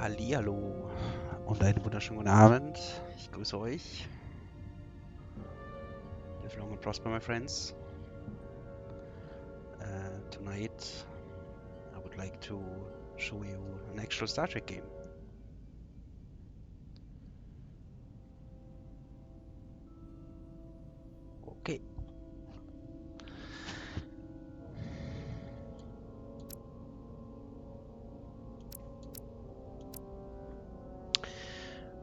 Hallihallo und einen wunderschönen guten Abend. Ich grüße euch. Live long and prosper, my friends. Tonight I would like to show you an actual Star Trek game. Okay.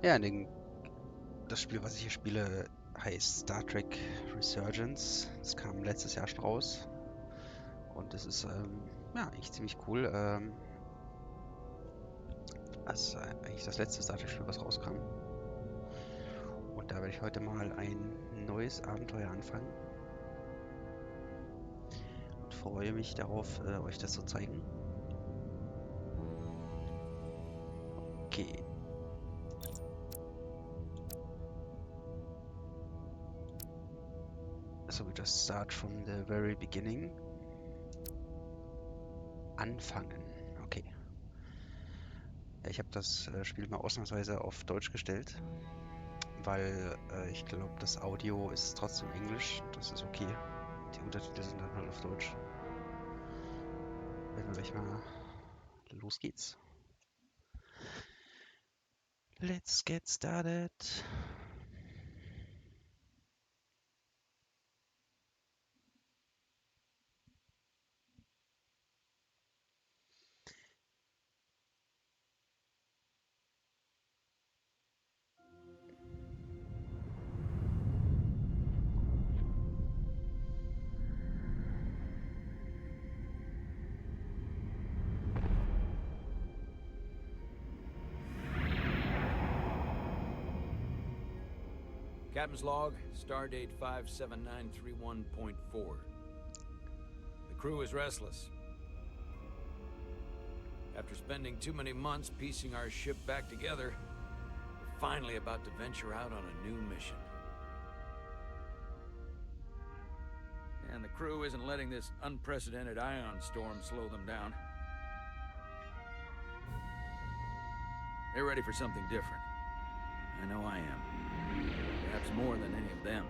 Ja, das Spiel, was ich hier spiele, heißt Star Trek Resurgence. Das kam letztes Jahr schon raus. Und das ist ja eigentlich ziemlich cool. Das ist eigentlich das letzte Star Trek Spiel, was rauskam. Und da werde ich heute mal ein neues Abenteuer anfangen. Und freue mich darauf, euch das zu zeigen. Okay. So we just start from the very beginning. Anfangen. Okay. Ich habe das Spiel mal ausnahmsweise auf Deutsch gestellt, weil ich glaube, das Audio ist trotzdem Englisch. Das ist okay. Die Untertitel sind dann halt auf Deutsch. Wenn wir gleich mal los geht's. Let's get started. Captain's log, stardate 57931.4. The crew is restless. After spending too many months piecing our ship back together, we're finally about to venture out on a new mission. And the crew isn't letting this unprecedented ion storm slow them down. They're ready for something different. I know I am. Perhaps more than any of them.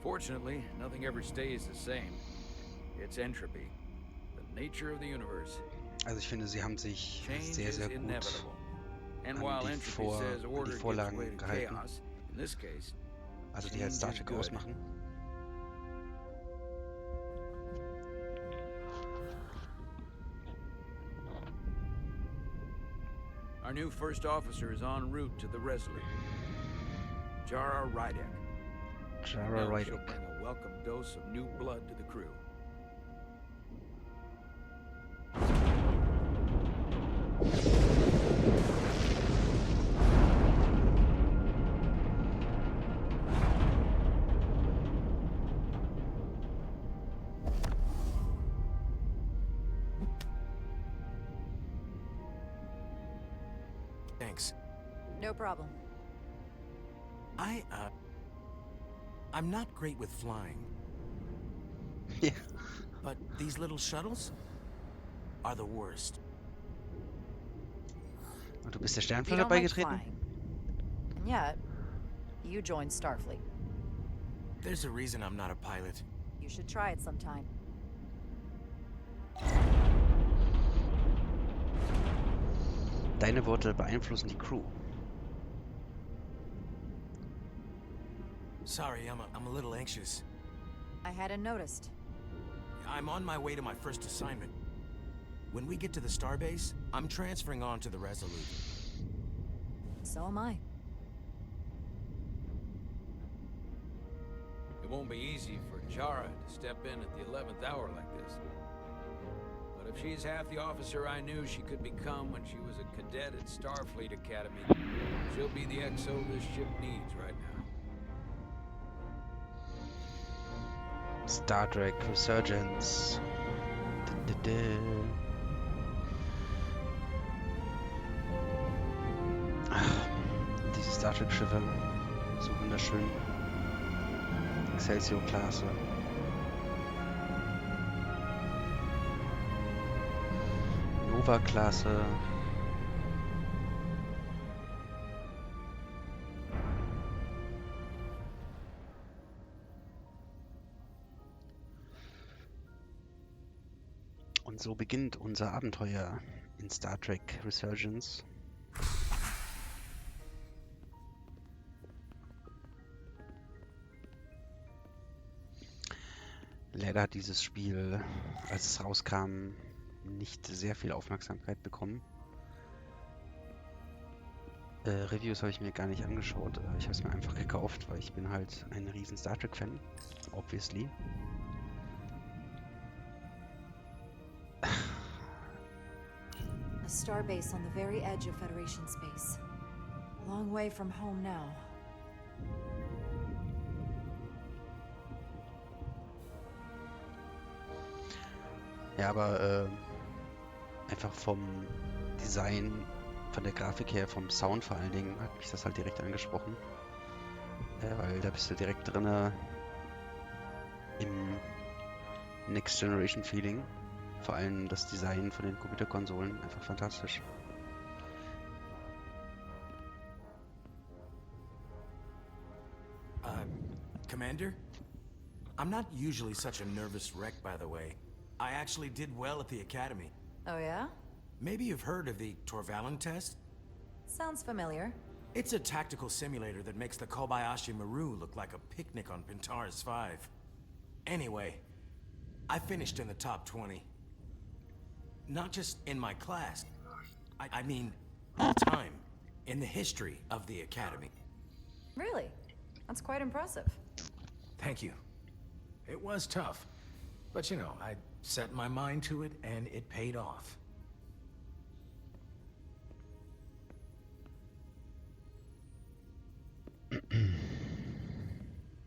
Fortunately, nothing ever stays the same. It's entropy, the nature of the universe. Also ich finde, sie haben sich Change sehr, is sehr gut inevitable. And an while die entropy says order gives Vorlagen way to gehalten. chaos, in this case, Also die halt Star Trek ausmachen. Our new first officer is en route to the Resolute. Jara Rydek. Jara Now she'll Rydek. bring a welcome dose of new blood to the crew. Thanks. No problem. I'm not great with flying. Ja. But these little shuttles are the worst. Und du bist der You Sternflotte don't like beigetreten? flying. And yet, you joined Starfleet. There's a reason I'm not a pilot. You should try it sometime. Deine Worte beeinflussen die Crew. Sorry, I'm a little anxious. I hadn't noticed. I'm on my way to my first assignment. When we get to the starbase, I'm transferring on to the Resolute. So am I. It won't be easy for Jara to step in at the 11th hour like this. But if she's half the officer I knew she could become when she was a cadet at Starfleet Academy, she'll be the XO this ship needs right now. Star Trek Resurgence. Ach, diese Star Trek Schiffe. So wunderschön. Excelsior-Klasse. Nova-Klasse. Und so beginnt unser Abenteuer in Star Trek Resurgence. Leider hat dieses Spiel, als es rauskam, nicht sehr viel Aufmerksamkeit bekommen. Reviews habe ich mir gar nicht angeschaut. Ich habe es mir einfach gekauft, weil ich bin halt ein riesen Star Trek-Fan, obviously. A starbase on the very edge of Federation space. Long way from home now. Ja, aber einfach vom Design, von der Grafik her, vom Sound vor allen Dingen, hat mich das halt direkt angesprochen. Weil da bist du direkt drinne im Next Generation Feeling. Vor allem das Design von den Computerkonsolen, einfach fantastisch. Commander? I'm not usually such a nervous wreck, by the way. I actually did well at the academy. Oh yeah? Maybe you've heard of the Torvalin test? Sounds familiar. It's a tactical simulator that makes the Kobayashi Maru look like a picnic on Pintaris 5. Anyway, I finished in the top 20. Not just in my class. I mean, all time. In the history of the academy. Really? That's quite impressive. Thank you. It was tough. But you know, I set my mind to it and it paid off.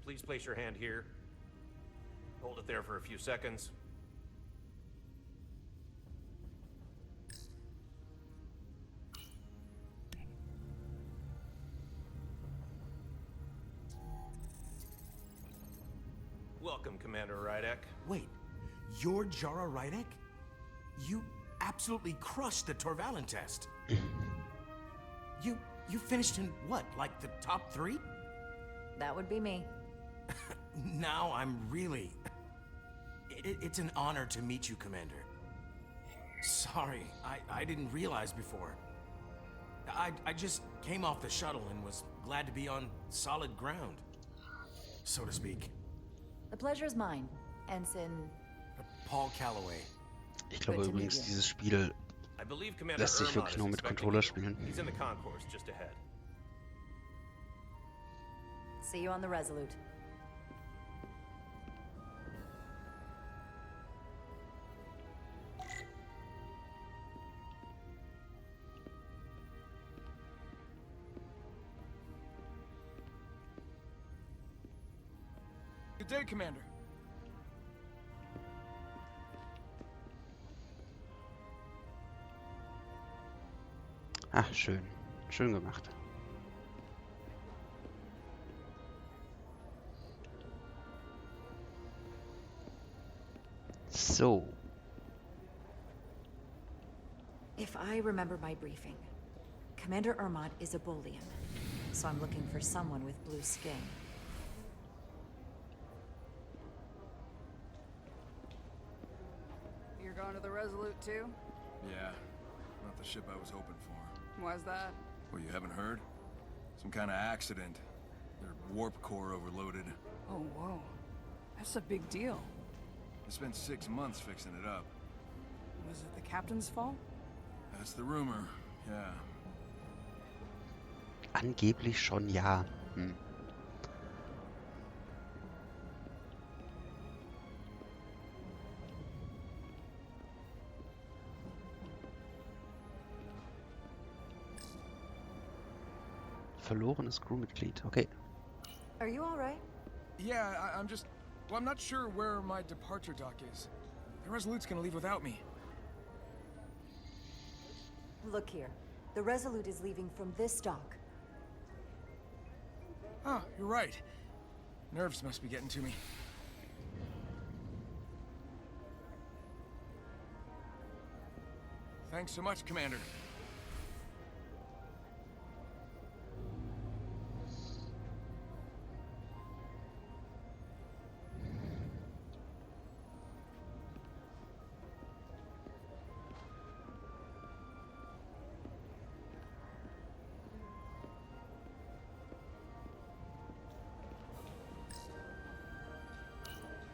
Please place your hand here. Hold it there for a few seconds. Welcome, Commander Rydek. Wait, you're Jara Rydek? You absolutely crushed the Torvalin test. You finished in what, like the top 3? That would be me. Now I'm really... It's an honor to meet you, Commander. Sorry, I didn't realize before. I just came off the shuttle and was glad to be on solid ground, so to speak. The pleasure is mine, Ensign. Paul Calloway. Ich glaube übrigens, dieses Spiel I believe Commander lässt sich Irma wirklich is nur mit expecting Controller you. spielen. He's in the concourse just ahead. See you on the Resolute. Good day, Commander. Ah, schön. Schön gemacht. So. If I remember my briefing, Commander Irma is a Bolian, so I'm looking for someone with blue skin. You're going to the Resolute too? Yeah, not the ship I was hoping for. Why's that? Well, you haven't heard? Some kind of accident. Their warp core overloaded. Oh, whoa. That's a big deal. I spent 6 months fixing it up. Was it the captain's fault? That's the rumor, yeah. Angeblich schon ja. Verlorenes Crewmitglied. Okay. Are you all right? Yeah, I'm just... Well, I'm not sure where my departure dock is. The Resolute's gonna leave without me. Look here. The Resolute is leaving from this dock. Oh, you're right. Nerves must be getting to me. Thanks so much, Commander.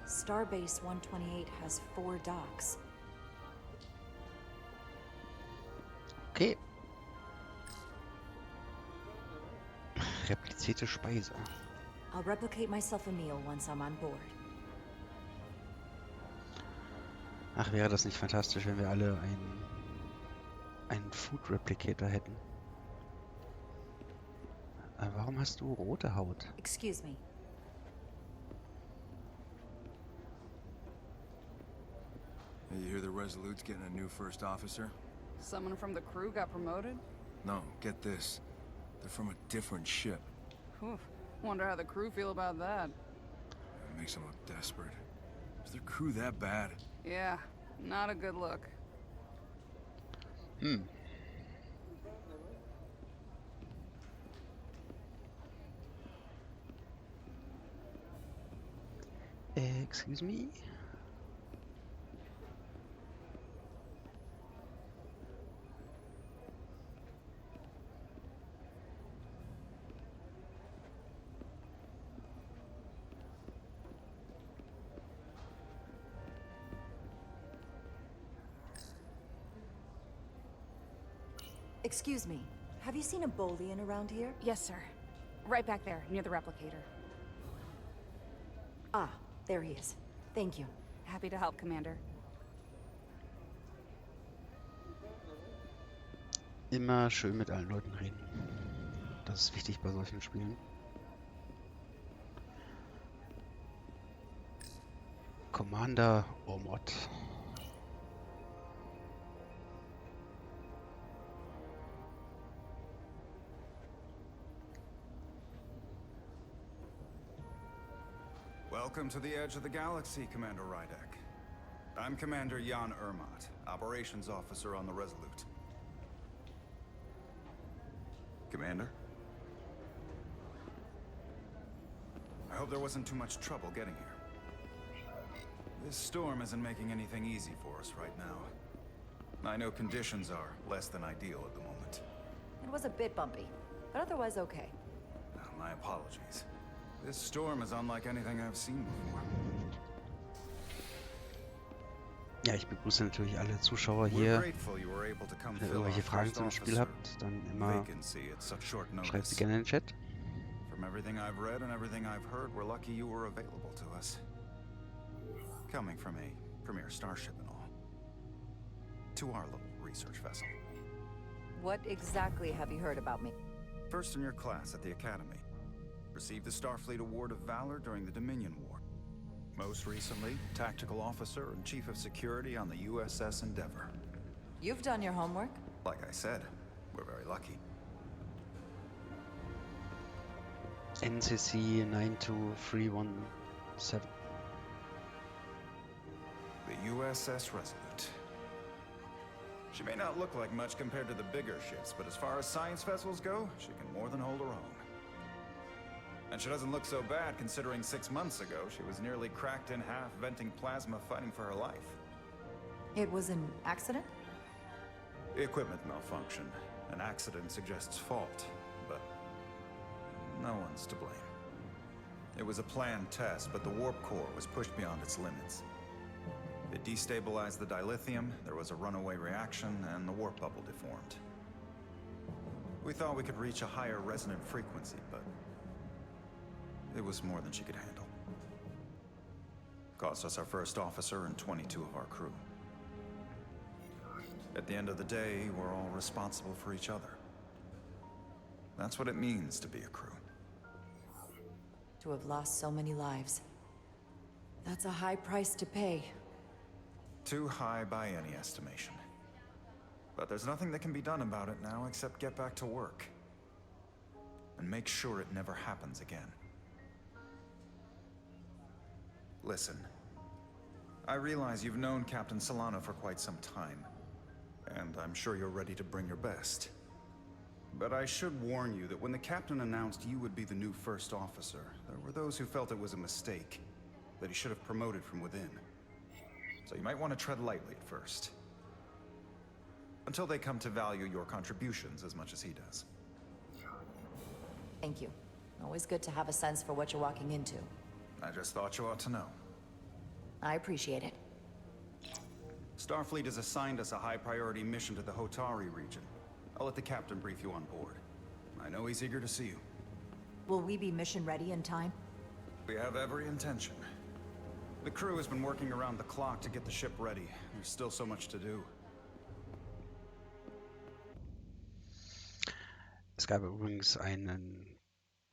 Starbase 128 has 4 docks. Okay. Replizierte Speise. I'll replicate myself a meal once I'm on board. Ach, wäre das nicht fantastisch, wenn wir alle einen Food Replicator hätten. Aber warum hast du rote Haut? Excuse me. Hey, you hear the Resolute's getting a new first officer? Someone from the crew got promoted? No, get this. They're from a different ship. Whew. Wonder how the crew feel about that. It makes them look desperate. Is their crew that bad? Yeah, not a good look. Excuse me? Excuse me. Have you seen a Bolian around here? Yes, sir. Right back there, near the replicator. Ah, there he is. Thank you. Happy to help, Commander. Immer schön mit allen Leuten reden. Das ist wichtig bei solchen Spielen. Commander Ormod. Welcome to the edge of the galaxy, Commander Rydek. I'm Commander Jan Ermot, Operations Officer on the Resolute. Commander? I hope there wasn't too much trouble getting here. This storm isn't making anything easy for us right now. I know conditions are less than ideal at the moment. It was a bit bumpy, but otherwise okay. My apologies. This storm is unlike anything I've seen before. Ja, ich begrüße natürlich alle Zuschauer We're hier. grateful you were able to come Wenn ihr fill our irgendwelche Fragen first zum Spiel officer habt, dann immer vacancy at such short schreibt sie notice. gerne in den Chat. From everything I've read and everything I've heard, we're lucky you were available to us. Coming from a premier starship and all. To our little research vessel. What exactly have you heard about me? First in your class at the Academy. Received the Starfleet Award of Valor during the Dominion War. Most recently, Tactical Officer and Chief of Security on the USS Endeavor. You've done your homework? Like I said, we're very lucky. NCC 92317. The USS Resolute. She may not look like much compared to the bigger ships, but as far as science vessels go, she can more than hold her own. And she doesn't look so bad considering 6 months ago she was nearly cracked in half, venting plasma, fighting for her life. It was an accident? Equipment malfunction. An accident suggests fault, but no one's to blame. It was a planned test, but the warp core was pushed beyond its limits. It destabilized the dilithium, there was a runaway reaction, and the warp bubble deformed. We thought we could reach a higher resonant frequency, but it was more than she could handle. Cost us our first officer and 22 of our crew. At the end of the day, we're all responsible for each other. That's what it means to be a crew. To have lost so many lives. That's a high price to pay. Too high by any estimation. But there's nothing that can be done about it now except get back to work. And make sure it never happens again. Listen, I realize you've known Captain Solano for quite some time. and I'm sure you're ready to bring your best. But I should warn you that when the captain announced you would be the new first officer, there were those who felt it was a mistake, that he should have promoted from within. So you might want to tread lightly at first. Until they come to value your contributions as much as he does. Thank you. Always good to have a sense for what you're walking into. I just thought you ought to know. I appreciate it. Starfleet has assigned us a high-priority mission to the Hotari region. I'll let the captain brief you on board. I know he's eager to see you. Will we be mission ready in time? We have every intention. The crew has been working around the clock to get the ship ready. There's still so much to do. Es gab übrigens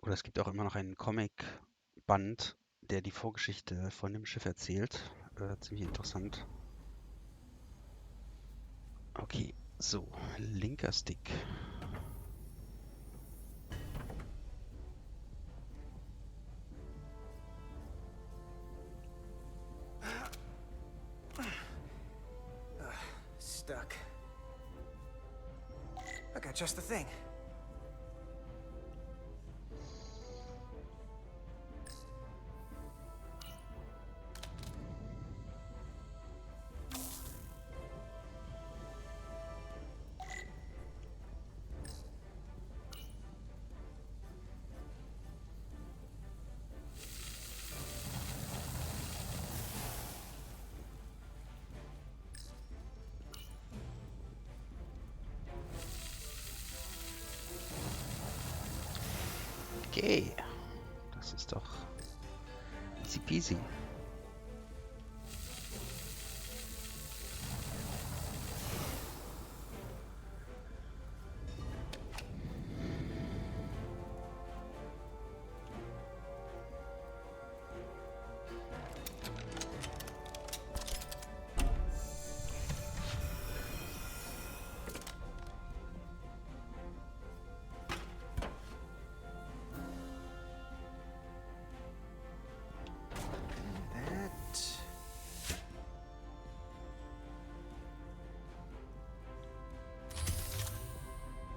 es gibt auch immer noch einen Comic-Band, der die Vorgeschichte von dem Schiff erzählt. Ziemlich interessant. Okay, so, linker Stick. Stuck. I got just the thing. Okay, das ist doch easy peasy.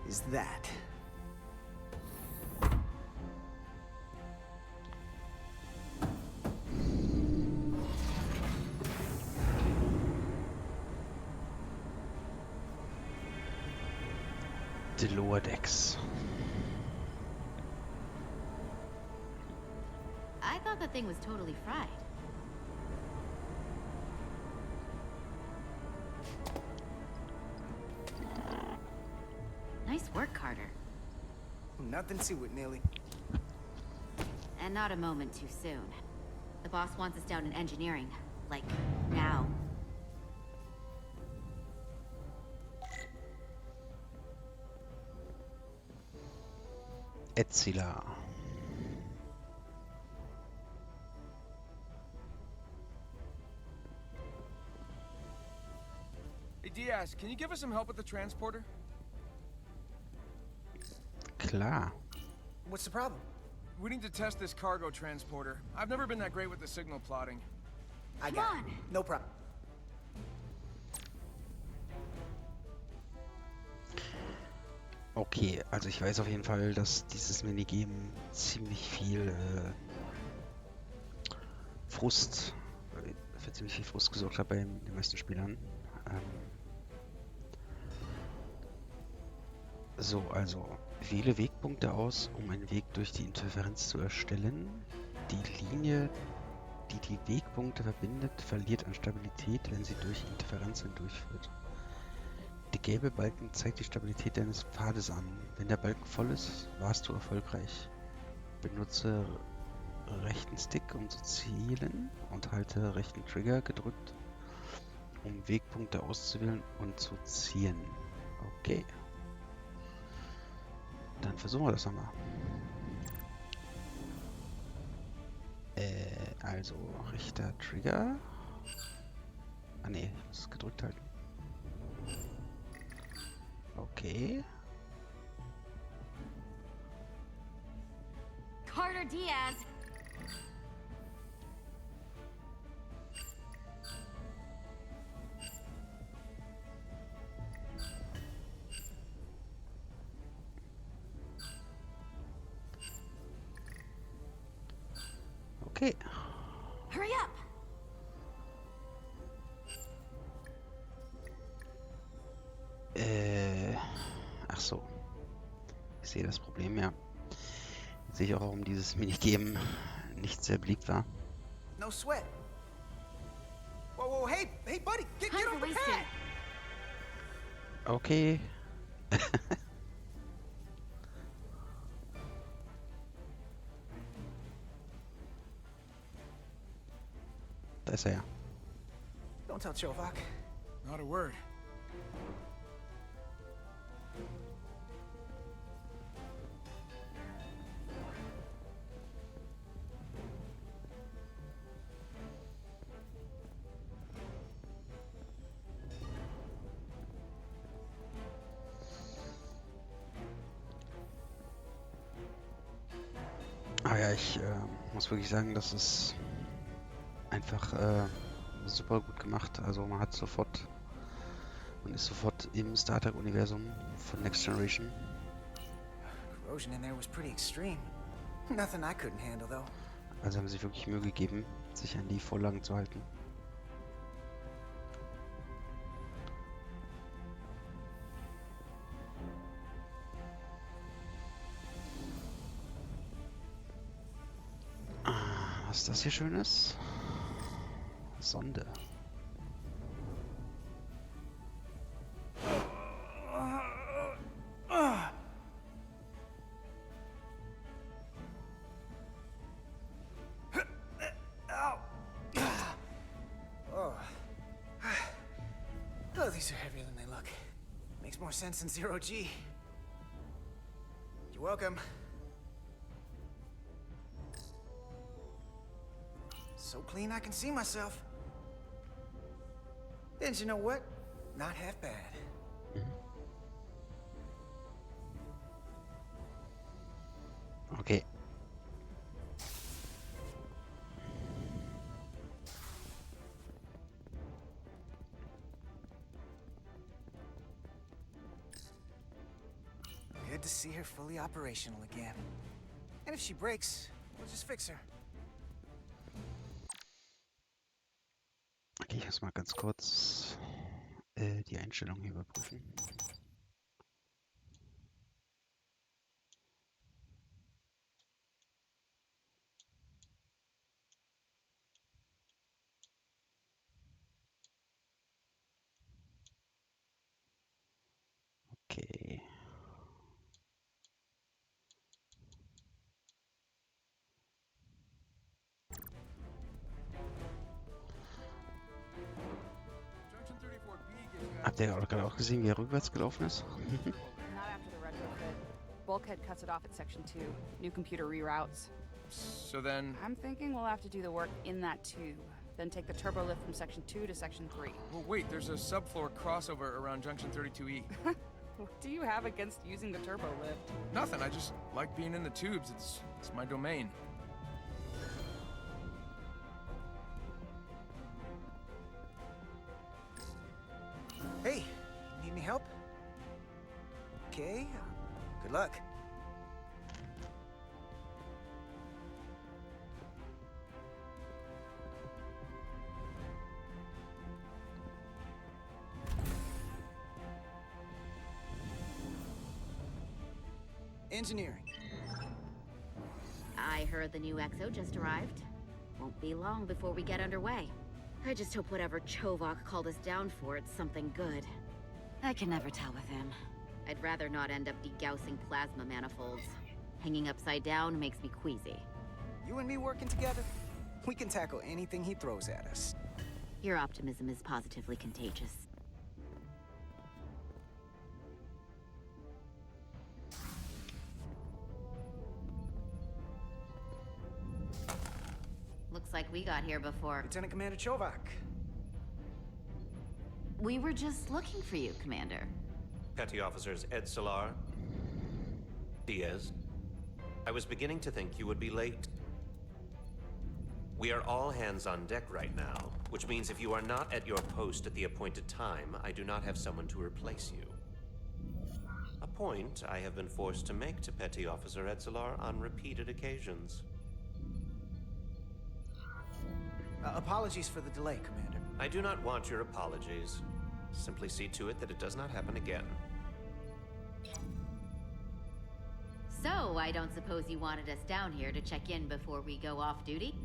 Is that. The lower decks. I thought the thing was totally fried. Nice work, Carter. Nothing to it, Neely. And not a moment too soon. The boss wants us down in engineering. Like, now. Etzila. Hey, Diaz, can you give us some help with the transporter? Klar. What's the problem? We need to test this cargo transporter. I've never been that great with the signal plotting. I got it. No problem. Okay, also ich weiß auf jeden Fall, dass dieses Minigame ziemlich viel für ziemlich viel Frust gesorgt hat bei den meisten Spielern. So, also wähle Wegpunkte aus, um einen Weg durch die Interferenz zu erstellen. Die Linie, die die Wegpunkte verbindet, verliert an Stabilität, wenn sie durch Interferenz hindurchführt. Der gelbe Balken zeigt die Stabilität deines Pfades an. Wenn der Balken voll ist, warst du erfolgreich. Benutze rechten Stick, um zu zielen, und halte rechten Trigger gedrückt, um Wegpunkte auszuwählen und zu ziehen. Okay. Dann versuchen wir das nochmal. Also rechter Trigger. Ah ne, ich muss es gedrückt halten. Okay. Carter Diaz! Okay. Hurry up! Ach so. Ich sehe das Problem, ja. Jetzt sehe ich auch, warum dieses Minigame nicht sehr beliebt war. No sweat. Whoa, whoa, hey, buddy, get Time's off the wasting. pad! Okay. Da ist er ja. Don't tell Chovak. Not a word. Aber ja, ich muss wirklich sagen, das ist einfach super gut gemacht. Also man ist sofort im Star Trek-Universum von Next Generation. Corrosion in there was pretty extreme. Nothing I couldn't handle, though. Also haben sie sich wirklich Mühe gegeben, sich an die Vorlagen zu halten. Was ist das hier Schönes? Sonde. Oh, these are heavier than they look. Makes more sense than zero G. You're welcome. So clean I can see myself. And you know what? Not half bad. Okay. Good to see her fully operational again. And if she breaks, we'll just fix her. Okay, ich muss mal ganz kurz die Einstellungen hier überprüfen. Okay. Habt ihr gerade auch gesehen, wie er rückwärts gelaufen ist? Not after the retrofit. Bulkhead cuts it off at Section 2. New computer reroutes. So then... I'm thinking we'll have to do the work in that tube. Then take the turbo lift from Section 2 to Section 3. Well, wait, there's a subfloor crossover around Junction 32E. What do you have against using the turbo lift? Nothing, I just like being in the tubes. It's my domain. Hey, need any help? Okay, good luck. Engineering. I heard the new XO just arrived. Won't be long before we get underway. I just hope whatever Chovak called us down for, it's something good. I can never tell with him. I'd rather not end up degaussing plasma manifolds. Hanging upside down makes me queasy. You and me working together, we can tackle anything he throws at us. Your optimism is positively contagious. Looks like we got here before. Lieutenant Commander Chovak. We were just looking for you, Commander. Petty Officers Ed Solar, Diaz. I was beginning to think you would be late. We are all hands on deck right now, which means if you are not at your post at the appointed time, I do not have someone to replace you. A point I have been forced to make to Petty Officer Ed Solar on repeated occasions. Apologies for the delay, Commander. I do not want your apologies. Simply see to it that it does not happen again. So, I don't suppose you wanted us down here to check in before we go off duty?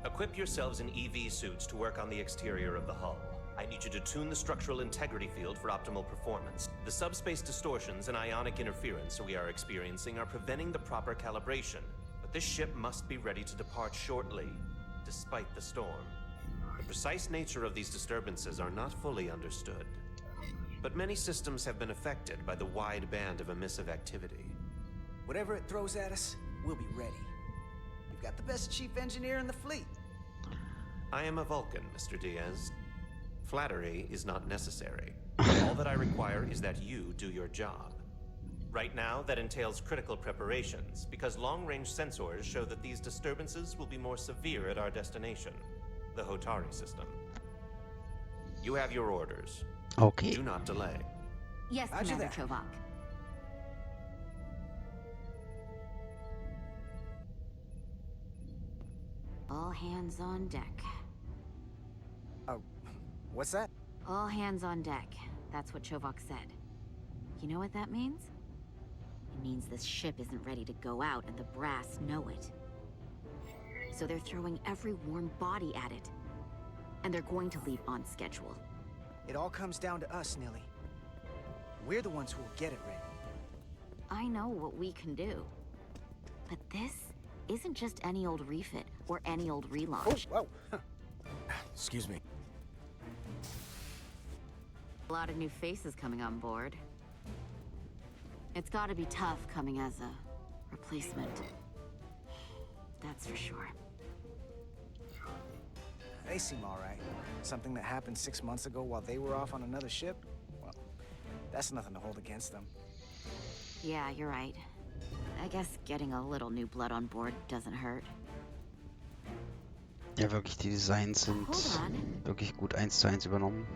Equip yourselves in EV suits to work on the exterior of the hull. I need you to tune the structural integrity field for optimal performance. The subspace distortions and ionic interference we are experiencing are preventing the proper calibration. But this ship must be ready to depart shortly, despite the storm. The precise nature of these disturbances are not fully understood. But many systems have been affected by the wide band of emissive activity. Whatever it throws at us, we'll be ready. We've got the best chief engineer in the fleet. I am a Vulcan, Mr. Diaz. Flattery is not necessary. All that I require is that you do your job. Right now, that entails critical preparations, because long-range sensors show that these disturbances will be more severe at our destination, the Hotari system. You have your orders. Okay. Do not delay. Yes, Roger Commander that. Chovak. All hands on deck. What's that? All hands on deck. That's what Chovak said. You know what that means? It means this ship isn't ready to go out and the brass know it. So they're throwing every warm body at it. And they're going to leave on schedule. It all comes down to us, Nilly. We're the ones who will get it ready. I know what we can do. But this isn't just any old refit or any old relaunch. Whoa! Excuse me. A lot of new faces coming on board. It's gotta be tough coming as a replacement. That's for sure. They seem all right. Something that happened 6 months ago while they were off on another ship? Well, that's nothing to hold against them. Yeah, you're right. I guess getting a little new blood on board doesn't hurt. Ja, wirklich, die Designs sind Hold on. wirklich gut 1:1 übernommen.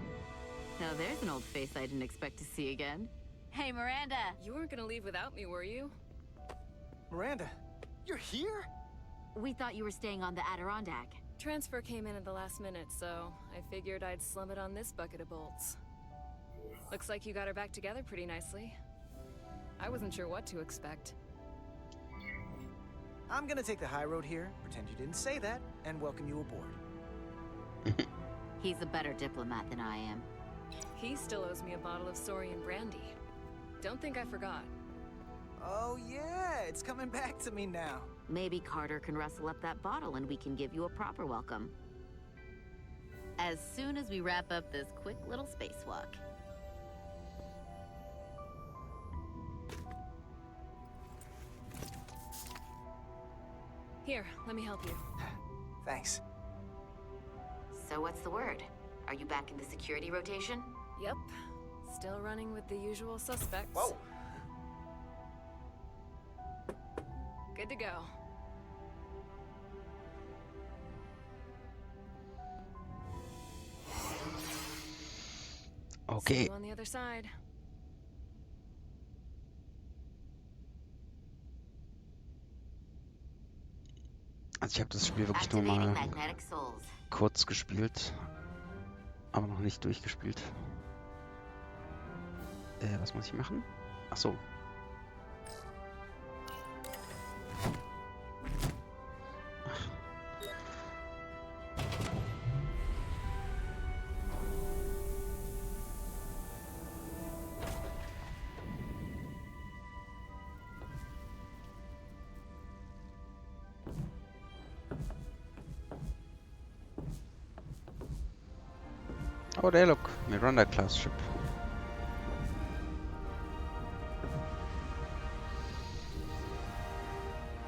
Now there's an old face I didn't expect to see again. Hey, Miranda! You weren't gonna leave without me, were you? Miranda, you're here? We thought you were staying on the Adirondack. Transfer came in at the last minute, so I figured I'd slum it on this bucket of bolts. Looks like you got her back together pretty nicely. I wasn't sure what to expect. I'm gonna take the high road here, pretend you didn't say that, and welcome you aboard. He's a better diplomat than I am. He still owes me a bottle of Saurian brandy. Don't think I forgot. Oh yeah, it's coming back to me now. Maybe Carter can rustle up that bottle and we can give you a proper welcome. As soon as we wrap up this quick little spacewalk. Here, let me help you. Thanks. So what's the word? Are you back in the security rotation? Yep. Still running with the usual suspects. Whoa! Good to go. See Okay. you on the other side. Also ich habe das Spiel wirklich nur Activating mal magnetic souls. kurz gespielt, aber noch nicht durchgespielt. Was muss ich machen? Ach so. Oh, there, look, Miranda class ship.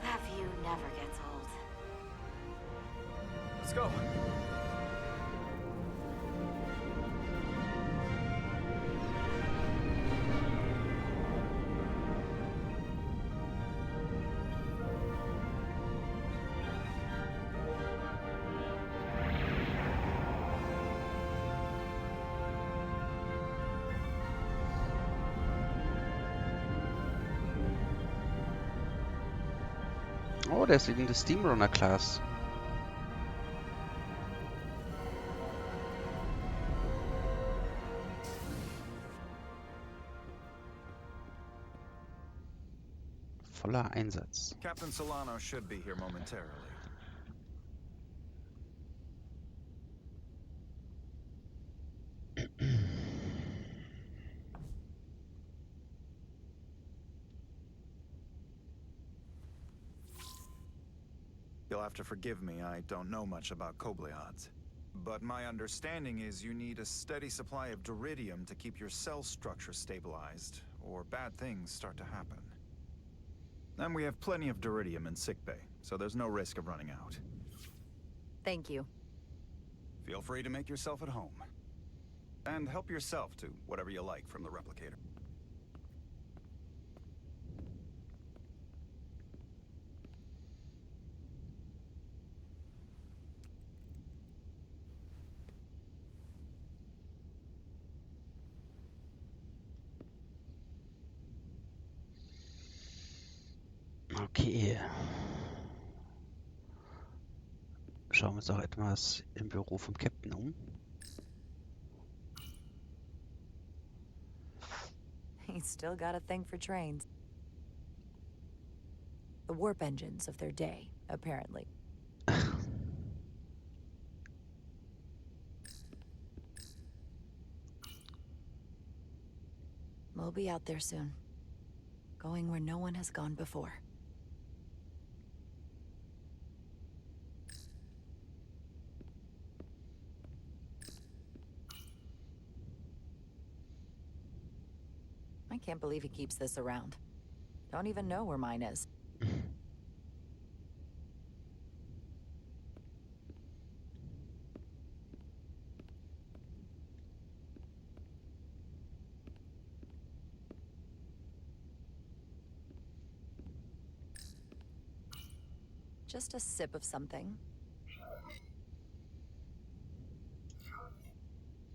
That view never gets old. Let's go. Oh, der ist in der Steamrunner Class. Voller Einsatz. Captain Solano should be here momentarily. You'll have to forgive me, I don't know much about Kobleods. But my understanding is you need a steady supply of duridium to keep your cell structure stabilized, or bad things start to happen. And we have plenty of duridium in sickbay, so there's no risk of running out. Thank you. Feel free to make yourself at home. And help yourself to whatever you like from the replicator. Okay. Schauen wir uns auch etwas im Büro vom Captain um. He's still got a thing for trains. The warp engines of their day, apparently. We'll be out there soon. Going where no one has gone before. I can't believe he keeps this around. Don't even know where mine is. Just a sip of something.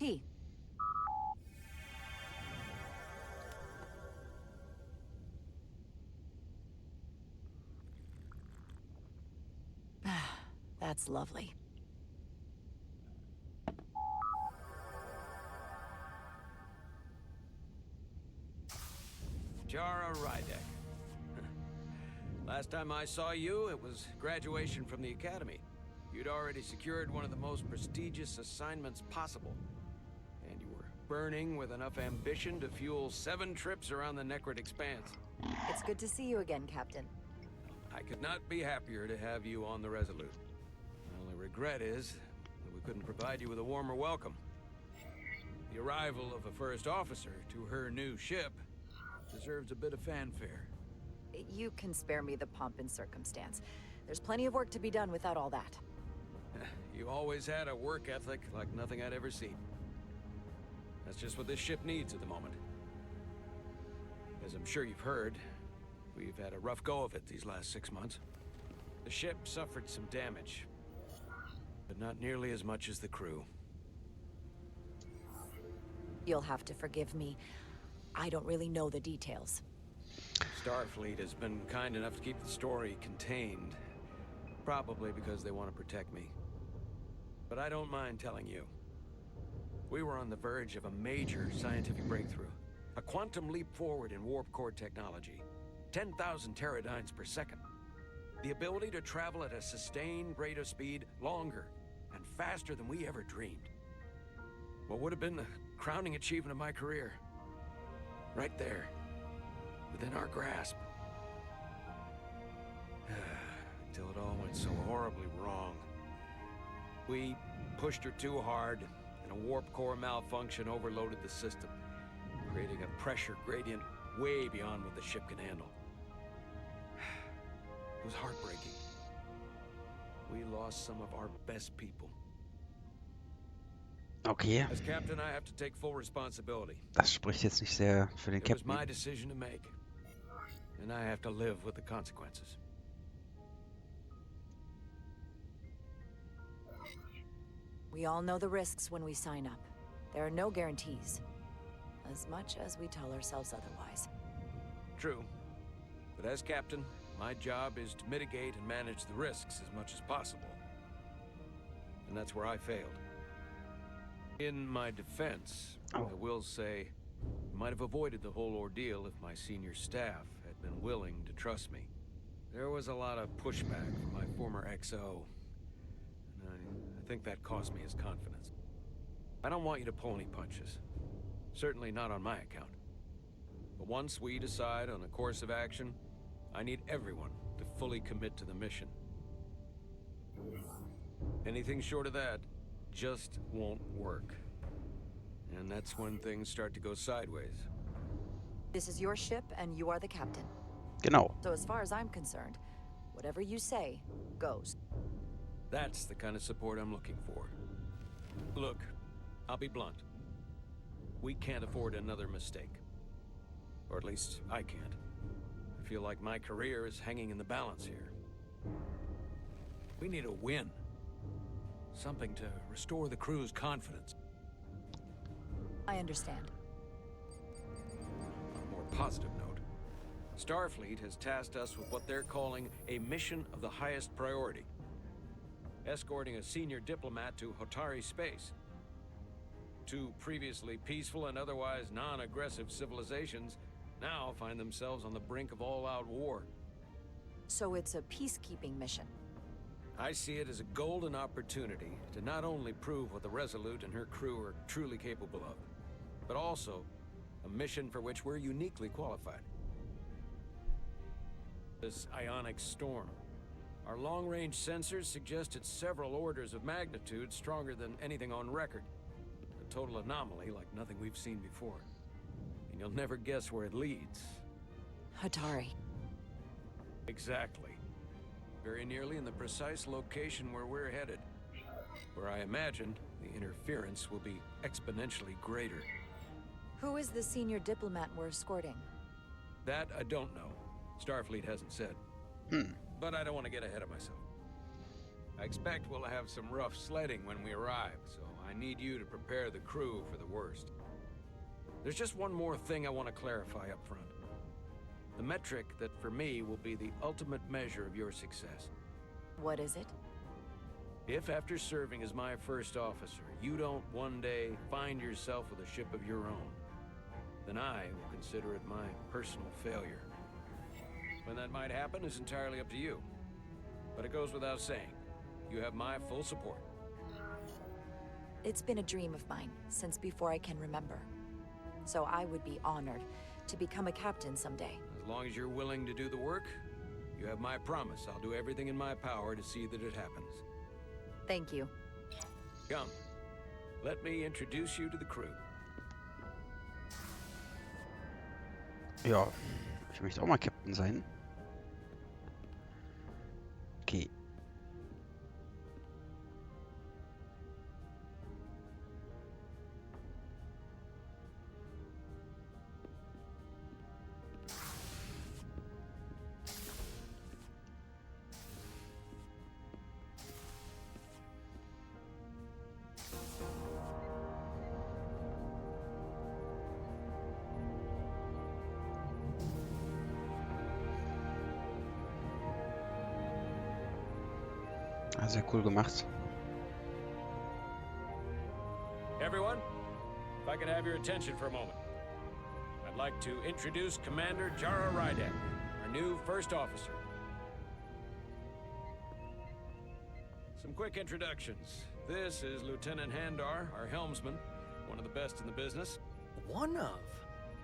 Tea. That's lovely. Jara Rydek. Last time I saw you, it was graduation from the academy. You'd already secured one of the most prestigious assignments possible. And you were burning with enough ambition to fuel 7 trips around the Necrid Expanse. It's good to see you again, Captain. I could not be happier to have you on the Resolute. My only regret is that we couldn't provide you with a warmer welcome. The arrival of a first officer to her new ship deserves a bit of fanfare. You can spare me the pomp and circumstance. There's plenty of work to be done without all that. You always had a work ethic like nothing I'd ever seen. That's just what this ship needs at the moment. As I'm sure you've heard, we've had a rough go of it these last 6 months. The ship suffered some damage, but not nearly as much as the crew. You'll have to forgive me. I don't really know the details. Starfleet has been kind enough to keep the story contained. Probably because they want to protect me. But I don't mind telling you. We were on the verge of a major scientific breakthrough. A quantum leap forward in warp core technology. 10,000 teradynes per second. The ability to travel at a sustained rate of speed longer and faster than we ever dreamed. What would have been the crowning achievement of my career. Right there. Within our grasp. Until it all went so horribly wrong. We pushed her too hard, and a warp core malfunction overloaded the system, creating a pressure gradient way beyond what the ship can handle. It was heartbreaking. We lost some of our best people. Okay. As captain, I have to take full responsibility. Das spricht jetzt nicht sehr für den It was Captain. my decision to make, and I have to live with the consequences. We all know the risks when we sign up. There are no guarantees. As much as we tell ourselves otherwise. True. But as captain, My job is to mitigate and manage the risks as much as possible. And that's where I failed. In my defense, I will say I might have avoided the whole ordeal if my senior staff had been willing to trust me. There was a lot of pushback from my former XO, and I think that cost me his confidence. I don't want you to pull any punches. Certainly not on my account. But once we decide on a course of action, I need everyone to fully commit to the mission. Anything short of that just won't work. And that's when things start to go sideways. This is your ship, and you are the captain. Genau. So as far as I'm concerned, whatever you say, goes. That's the kind of support I'm looking for. Look, I'll be blunt. We can't afford another mistake. Or at least, I can't. I feel like my career is hanging in the balance here. We need a win. Something to restore the crew's confidence. I understand. On a more positive note, Starfleet has tasked us with what they're calling a mission of the highest priority. Escorting a senior diplomat to Hotari space. Two previously peaceful and otherwise non-aggressive civilizations now find themselves on the brink of all-out war. So it's a peacekeeping mission. I see it as a golden opportunity to not only prove what the Resolute and her crew are truly capable of, but also a mission for which we're uniquely qualified. This ionic storm. Our long-range sensors suggest it's several orders of magnitude stronger than anything on record. A total anomaly like nothing we've seen before. And you'll never guess where it leads. Hotari. Exactly. Very nearly in the precise location where we're headed. Where I imagine the interference will be exponentially greater. Who is the senior diplomat we're escorting? That I don't know. Starfleet hasn't said. But I don't want to get ahead of myself. I expect we'll have some rough sledding when we arrive, so I need you to prepare the crew for the worst. There's just one more thing I want to clarify up front. The metric that for me will be the ultimate measure of your success. What is it? If after serving as my first officer, you don't one day find yourself with a ship of your own, then I will consider it my personal failure. When that might happen is entirely up to you. But it goes without saying, you have my full support. It's been a dream of mine since before I can remember. So I would be honored to become a captain someday. As long as you're willing to do the work, you have my promise. I'll do everything in my power to see that it happens. Thank you. Come, let me introduce you to the crew. Ja, ich möchte auch mal Captain sein. Okay. Sehr cool gemacht. Everyone, if I could have your attention for a moment. I'd like to introduce Commander Jara Rydek, our new first officer. Some quick introductions. This is Lieutenant Handar, our helmsman, one of the best in the business. One of?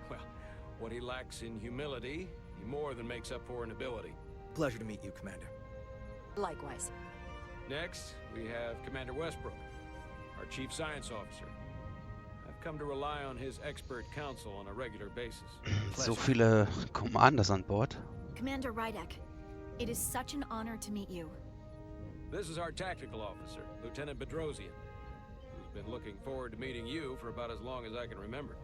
Well, what he lacks in humility, he more than makes up for in ability. Pleasure to meet you, Commander. Likewise. Next, we have Commander Westbrook, our Chief Science Officer. I've come to rely on his expert counsel on a regular basis. So viele Commanders an Bord. Commander Rydek, it is such an honor to meet you. This is our tactical officer, Lieutenant Bedrosian, who's been looking forward to meeting you for about as long as I can remember.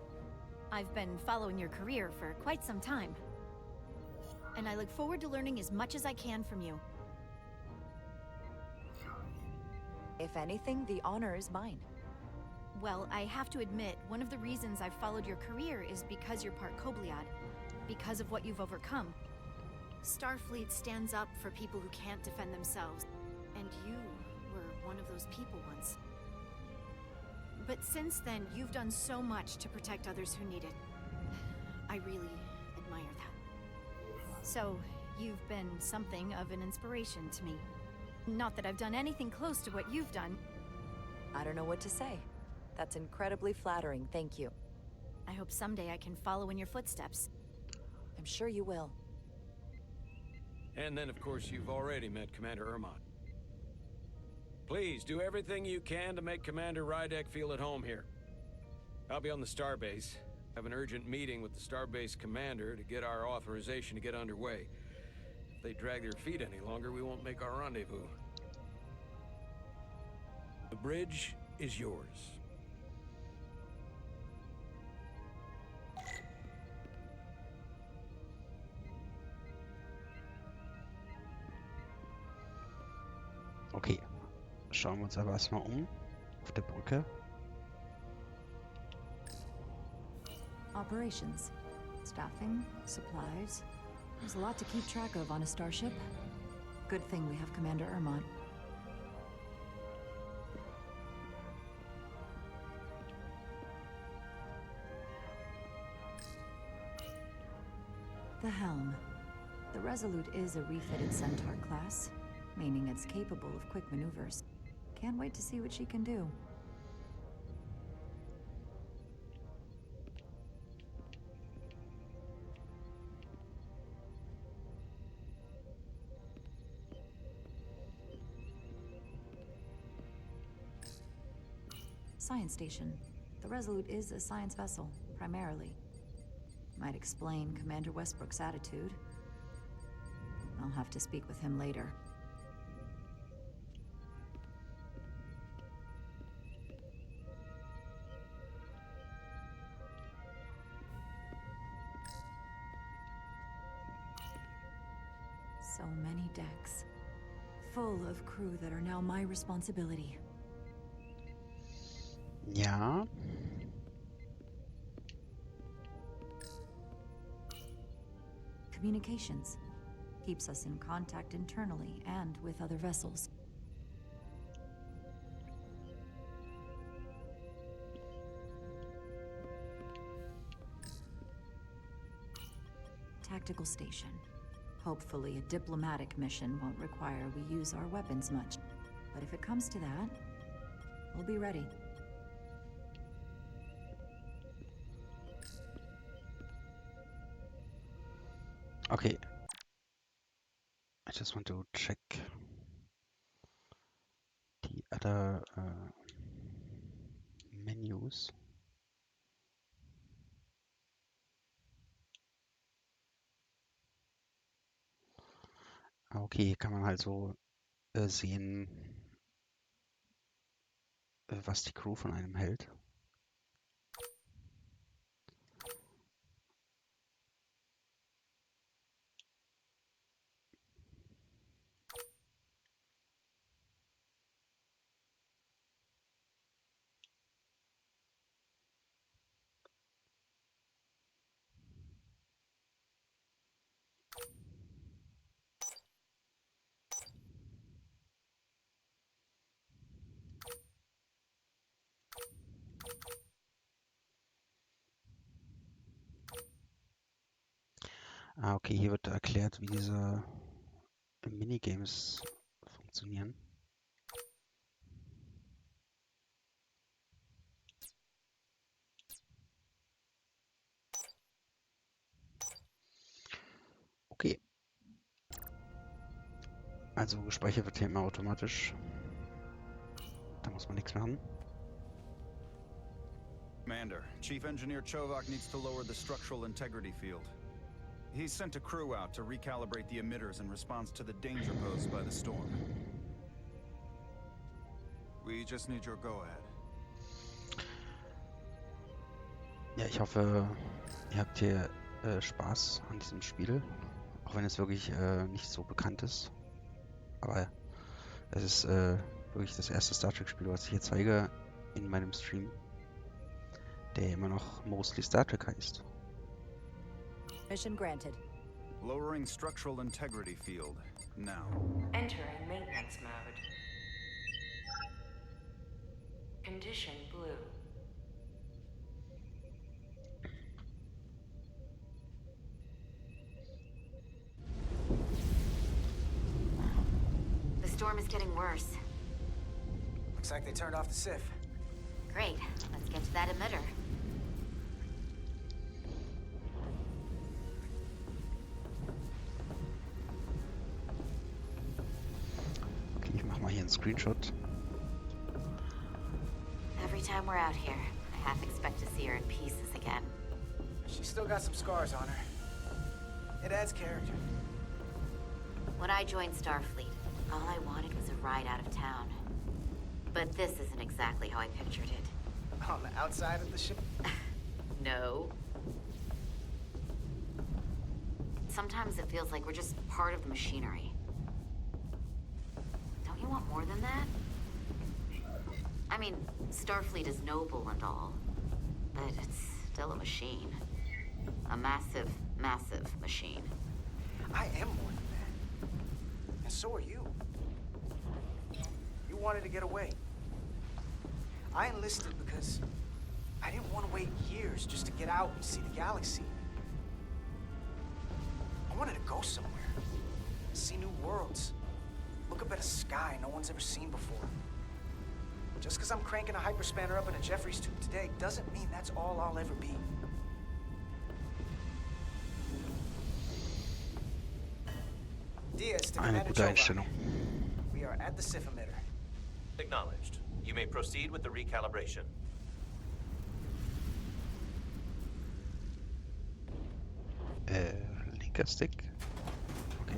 I've been following your career for quite some time. And I look forward to learning as much as I can from you. If anything, the honor is mine. Well, I have to admit, one of the reasons I've followed your career is because you're part Kobliad. Because of what you've overcome. Starfleet stands up for people who can't defend themselves. And you were one of those people once. But since then, you've done so much to protect others who need it. I really admire that. So, you've been something of an inspiration to me. Not that I've done anything close to what you've done. I don't know what to say. That's incredibly flattering, thank you. I hope someday I can follow in your footsteps. I'm sure you will. And then, of course, you've already met Commander Ermont. Please, do everything you can to make Commander Rydek feel at home here. I'll be on the starbase. Have an urgent meeting with the starbase commander to get our authorization to get underway. If they drag their feet any longer, we won't make our rendezvous. The bridge is yours. Okay, schauen wir uns aber erstmal um auf der Brücke. Operations, staffing, supplies. There's a lot to keep track of on a starship. Good thing we have Commander Ermont. The helm. The Resolute is a refitted Centaur class, meaning it's capable of quick maneuvers. Can't wait to see what she can do. Science station. The Resolute is a science vessel, primarily. Might explain Commander Westbrook's attitude. I'll have to speak with him later. So many decks. Full of crew that are now my responsibility. Ja. Communications. Keeps us in contact internally and with other vessels. Tactical station. Hopefully a diplomatic mission won't require we use our weapons much. But if it comes to that, we'll be ready. Okay. I just want to check the other menus. Okay, hier kann man halt so sehen, was die Crew von einem hält. Ah, okay, hier wird erklärt, wie diese Minigames funktionieren. Okay. Also gespeichert wird hier immer automatisch. Da muss man nichts machen. Commander, Chief Engineer Chovak needs to lower the structural integrity field. He's sent a crew out to recalibrate the emitters in response to the danger posed by the storm. We just need your go-ahead. Ja, ich hoffe, ihr habt hier Spaß an diesem Spiel. Auch wenn es wirklich nicht so bekannt ist. Aber es ist wirklich das erste Star Trek Spiel, was ich hier zeige in meinem Stream. Der immer noch Mostly Star Trek heißt. Mission granted. Lowering structural integrity field. Now. Entering maintenance mode. Condition blue. The storm is getting worse. Looks like they turned off the SIF. Great. Let's get to that emitter. Okay, ich mach mal hier einen Screenshot. Every time we're out here, I half expect to see her in pieces again. She's still got some scars on her. It adds character. When I joined Starfleet, all I wanted was a ride out of town. But this isn't exactly how I pictured it. On the outside of the ship? No. Sometimes it feels like we're just part of the machinery. Don't you want more than that? I mean, Starfleet is noble and all, but it's still a machine. A massive, massive machine. I am more than that. And so are you. You wanted to get away. I enlisted because I didn't want to wait years just to get out and see the galaxy. I wanted to go somewhere. See new worlds. Look up at a sky no one's ever seen before. Just because I'm cranking a hyperspanner up in a Jeffries tube today doesn't mean that's all I'll ever be. Diaz to Eine Commander gute Chovak. Einstellung. We are at the SIF emitter. Acknowledged. You may proceed with the recalibration. Linker Stick. Okay.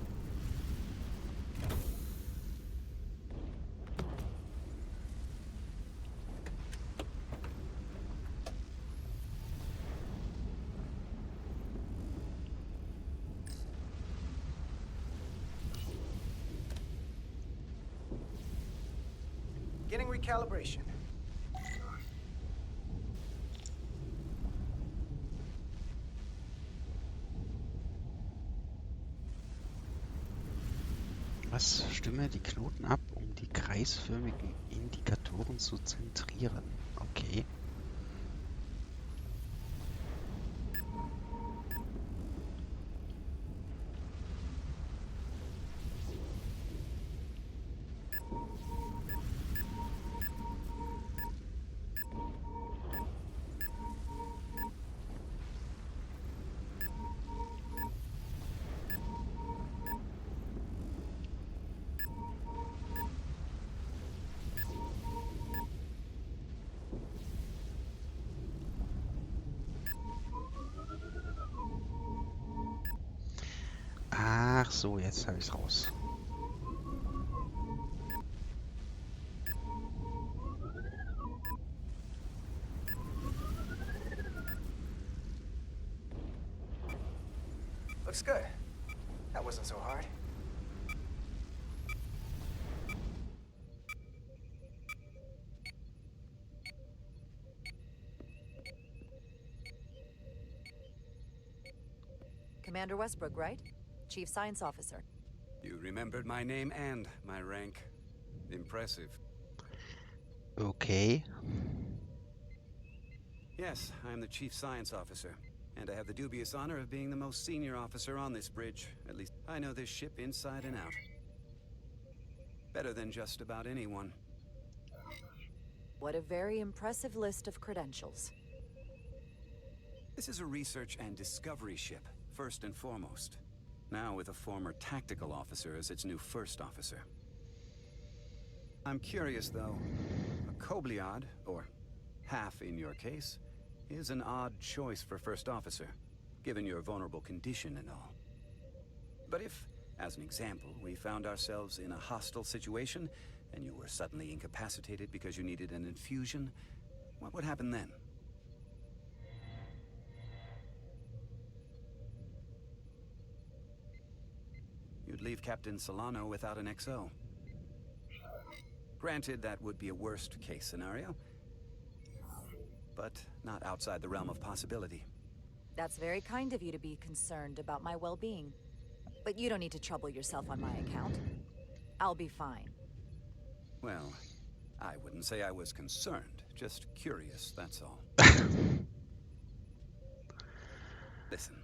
Beginning recalibration. Was? Stimme die Knoten ab, um die kreisförmigen Indikatoren zu zentrieren. Okay. Ach so, jetzt habe ich es raus. Looks good. That wasn't so hard. Commander Westbrook, right? Chief Science Officer. You remembered my name and my rank. Impressive. Okay. Yes, I am the Chief Science Officer, and I have the dubious honor of being the most senior officer on this bridge. At least I know this ship inside and out. Better than just about anyone. What a very impressive list of credentials. This is a research and discovery ship, first and foremost. Now with a former tactical officer as its new first officer. I'm curious, though. A Kobliad, or half in your case, is an odd choice for first officer, given your vulnerable condition and all. But if, as an example, we found ourselves in a hostile situation, and you were suddenly incapacitated because you needed an infusion, what would happen then? You'd leave Captain Solano without an XO. Granted, that would be a worst-case scenario, but not outside the realm of possibility. That's very kind of you to be concerned about my well-being. But you don't need to trouble yourself on my account. I'll be fine. Well, I wouldn't say I was concerned. Just curious, that's all. Listen,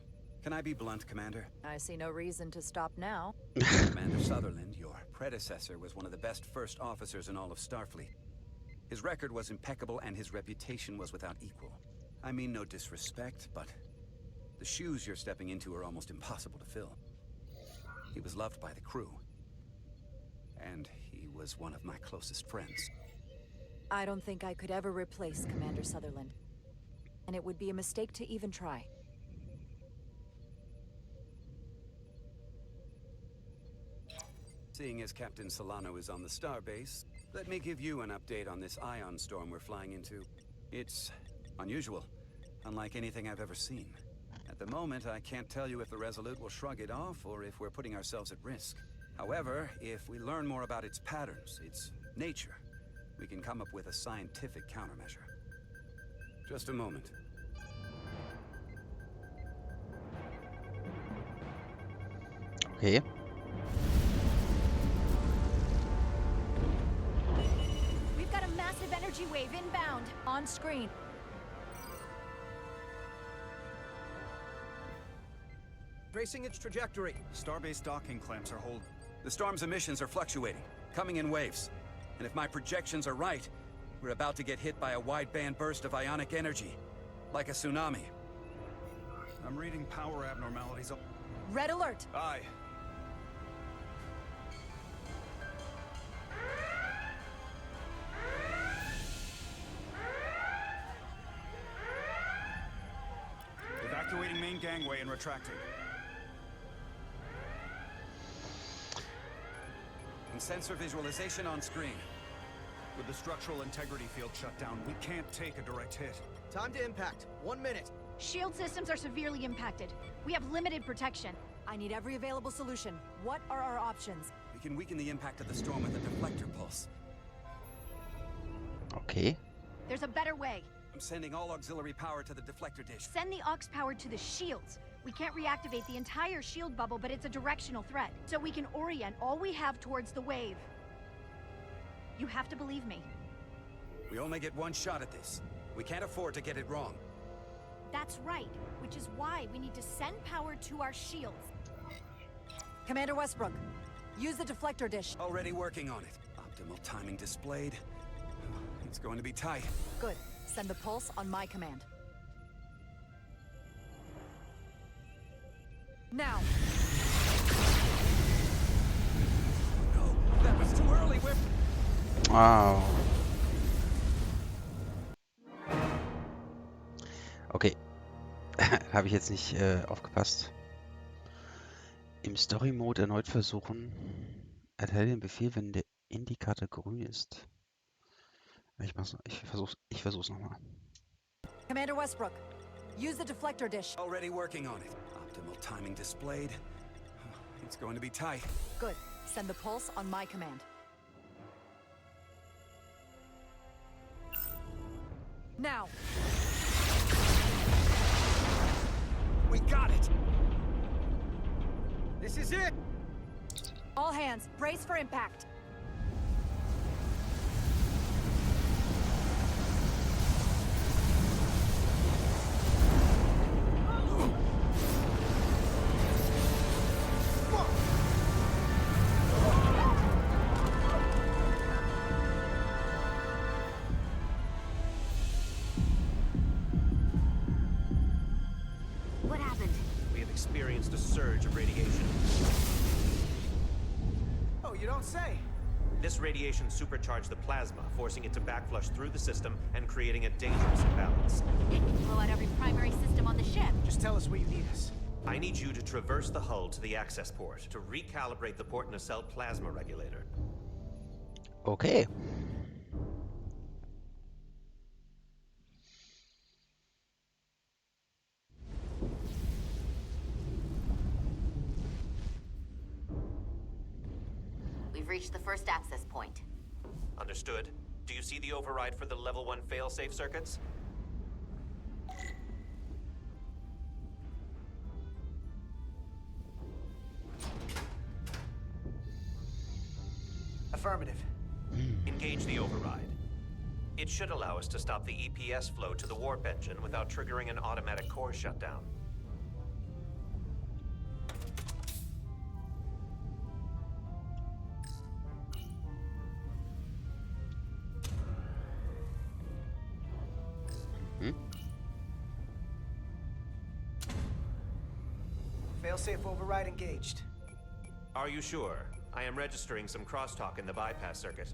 can I be blunt, Commander? I see no reason to stop now. Commander Sutherland, your predecessor, was one of the best first officers in all of Starfleet. His record was impeccable and his reputation was without equal. I mean no disrespect, but the shoes you're stepping into are almost impossible to fill. He was loved by the crew. And he was one of my closest friends. I don't think I could ever replace Commander Sutherland. And it would be a mistake to even try. Seeing as Captain Solano is on the starbase, let me give you an update on this ion storm we're flying into. It's unusual, unlike anything I've ever seen. At the moment, I can't tell you if the Resolute will shrug it off or if we're putting ourselves at risk. However, if we learn more about its patterns, its nature, we can come up with a scientific countermeasure. Just a moment. Okay. We've got a massive energy wave inbound. On screen. Tracing its trajectory. Starbase docking clamps are holding. The storm's emissions are fluctuating, coming in waves. And if my projections are right, we're about to get hit by a wide-band burst of ionic energy. Like a tsunami. I'm reading power abnormalities. Red alert! Aye. Evacuating main gangway and retracting. And sensor visualization on screen. With the structural integrity field shut down, we can't take a direct hit. Time to impact. 1 minute. Shield systems are severely impacted. We have limited protection. I need every available solution. What are our options? We can weaken the impact of the storm with a deflector pulse. Okay. There's a better way. I'm sending all auxiliary power to the deflector dish. Send the aux power to the shields. We can't reactivate the entire shield bubble, but it's a directional threat. So we can orient all we have towards the wave. You have to believe me. We only get one shot at this. We can't afford to get it wrong. That's right, which is why we need to send power to our shields. Commander Westbrook, use the deflector dish. Already working on it. Optimal timing displayed. It's going to be tight. Good. Send the pulse on my command. Now! No, that was too early. We're... Wow. Okay. Habe ich jetzt nicht aufgepasst. Im Story-Mode erneut versuchen. Erteile den Befehl, wenn der Indikator grün ist. Ich versuch's nochmal. Commander Westbrook, use the deflector dish. Already working on it. Optimal timing displayed. It's going to be tight. Good. Send the pulse on my command. Now! We got it! This is it! All hands, brace for impact. What happened? We have experienced a surge of radiation. Oh, you don't say. This radiation supercharged the plasma, forcing it to backflush through the system and creating a dangerous imbalance. It can blow out every primary system on the ship. Just tell us where you need us. I need you to traverse the hull to the access port to recalibrate the port nacelle plasma regulator. Okay. We've reached the first access point. Understood. Do you see the override for the level 1 failsafe circuits? Affirmative. Engage the override. It should allow us to stop the EPS flow to the warp engine without triggering an automatic core shutdown. Failsafe override engaged. Are you sure? I am registering some crosstalk in the bypass circuit.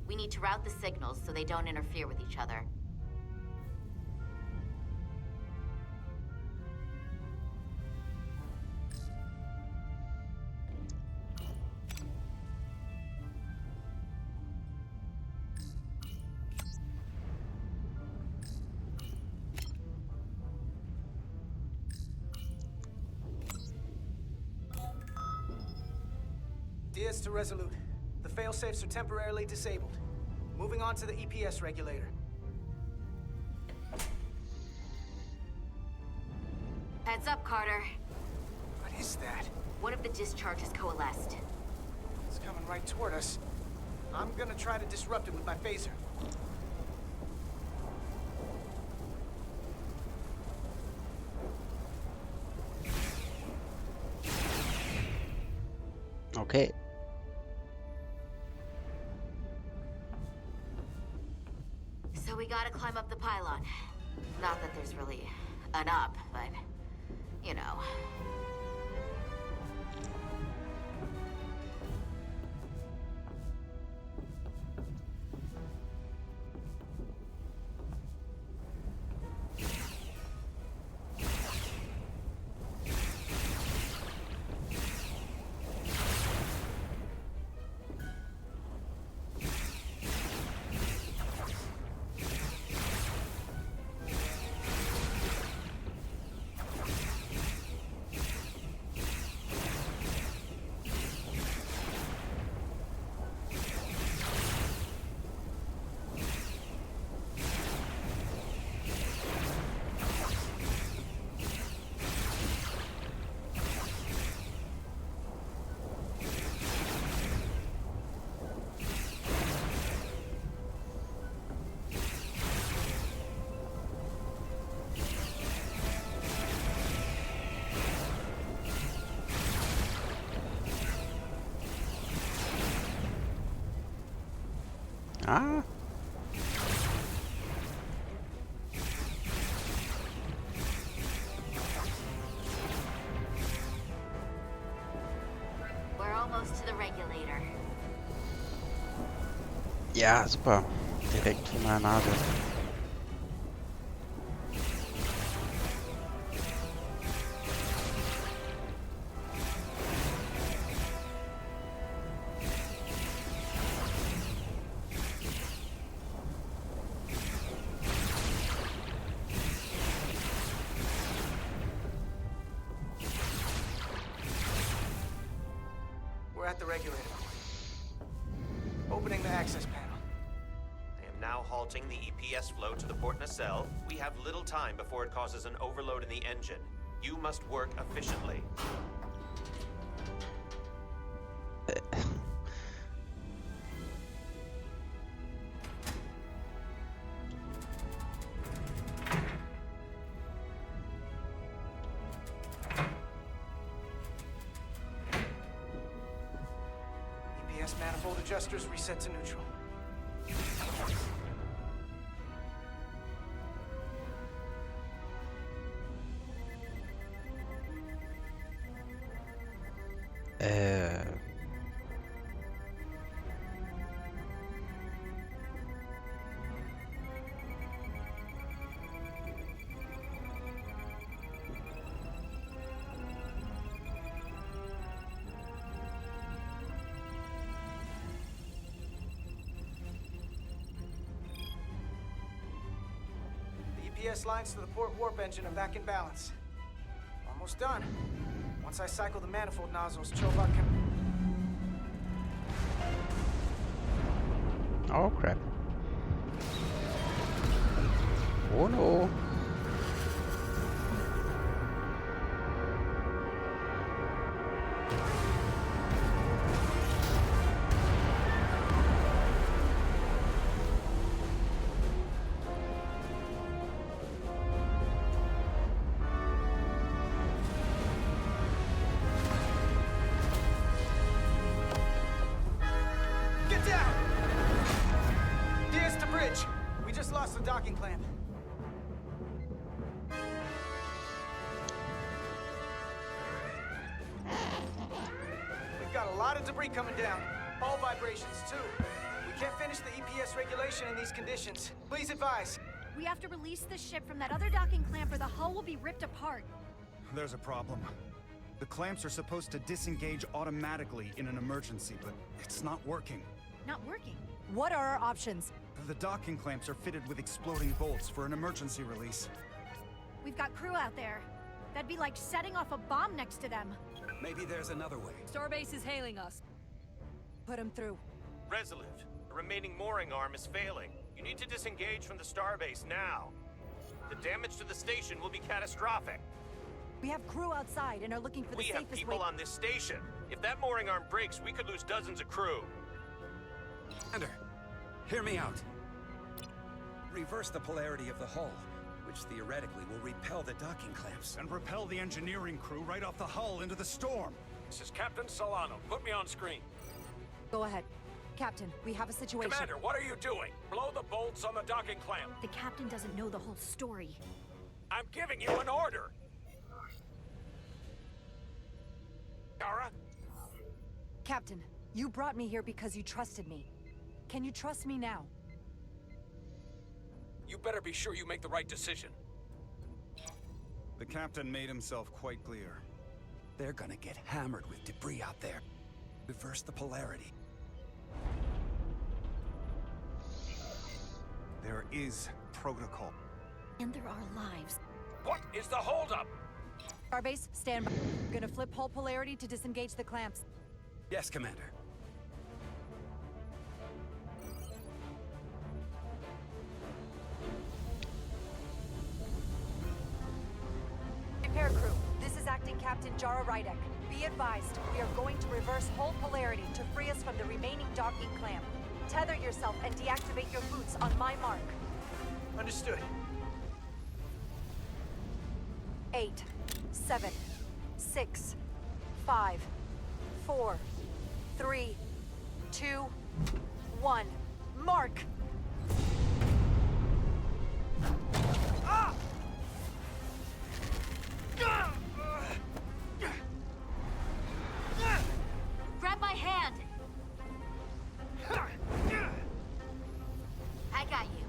We need to route the signals so they don't interfere with each other. Diaz to Resolute. The failsafes are temporarily disabled. Moving on to the EPS regulator. Heads up, Carter. What is that? One of the discharges coalesced. It's coming right toward us. I'm gonna try to disrupt it with my phaser. Okay. So we gotta climb up the pylon. Not that there's really an up, but, you know. Ah. We're almost to the regulator. Ja, super. Direkt vor meiner Nase. We're at the regulator. Opening the access panel. I am now halting the EPS flow to the port nacelle. We have little time before it causes an overload in the engine. You must work efficiently. EPS manifold adjusters reset to neutral. The EPS lines to the port warp engine are back in balance. Almost done. Once I cycle the manifold nozzles, Chovak can... Oh crap. Oh no. of debris coming down. All vibrations, too. We can't finish the EPS regulation in these conditions. Please advise. We have to release the ship from that other docking clamp or the hull will be ripped apart. There's a problem. The clamps are supposed to disengage automatically in an emergency, but it's not working. Not working. What are our options? The docking clamps are fitted with exploding bolts for an emergency release. We've got crew out there. That'd be like setting off a bomb next to them. Maybe there's another way. Starbase is hailing us. Put him through. Resolute, the remaining mooring arm is failing. You need to disengage from the starbase now. The damage to the station will be catastrophic. We have crew outside and are looking for the We safest have people way. on this station. If that mooring arm breaks, we could lose dozens of crew. Commander, hear me out. Reverse the polarity of the hull, which theoretically will repel the docking clamps. And repel the engineering crew right off the hull into the storm. This is Captain Solano. Put me on screen. Go ahead. Captain, we have a situation. Commander, what are you doing? Blow the bolts on the docking clamp. The captain doesn't know the whole story. I'm giving you an order. Kara? Captain, you brought me here because you trusted me. Can you trust me now? You better be sure you make the right decision. The captain made himself quite clear. They're gonna get hammered with debris out there. Reverse the polarity. There is protocol. And there are lives. What is the holdup? Starbase, stand by. Gonna flip hull polarity to disengage the clamps. Yes, Commander. Repair crew, this is Acting Captain Jara Rydek. Be advised, we are going to reverse hull polarity to free us from the remaining docking clamp. Tether yourself and deactivate your boots on my mark. Understood. 8, 7, 6, 5, 4, 3, 2, 1. Mark! Ah! Grab my hand! I got you.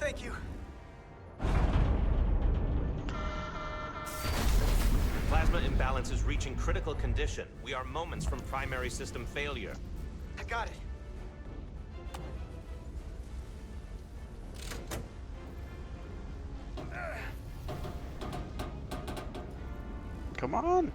Thank you. Plasma imbalance is reaching critical condition. We are moments from primary system failure. I got it. Come on.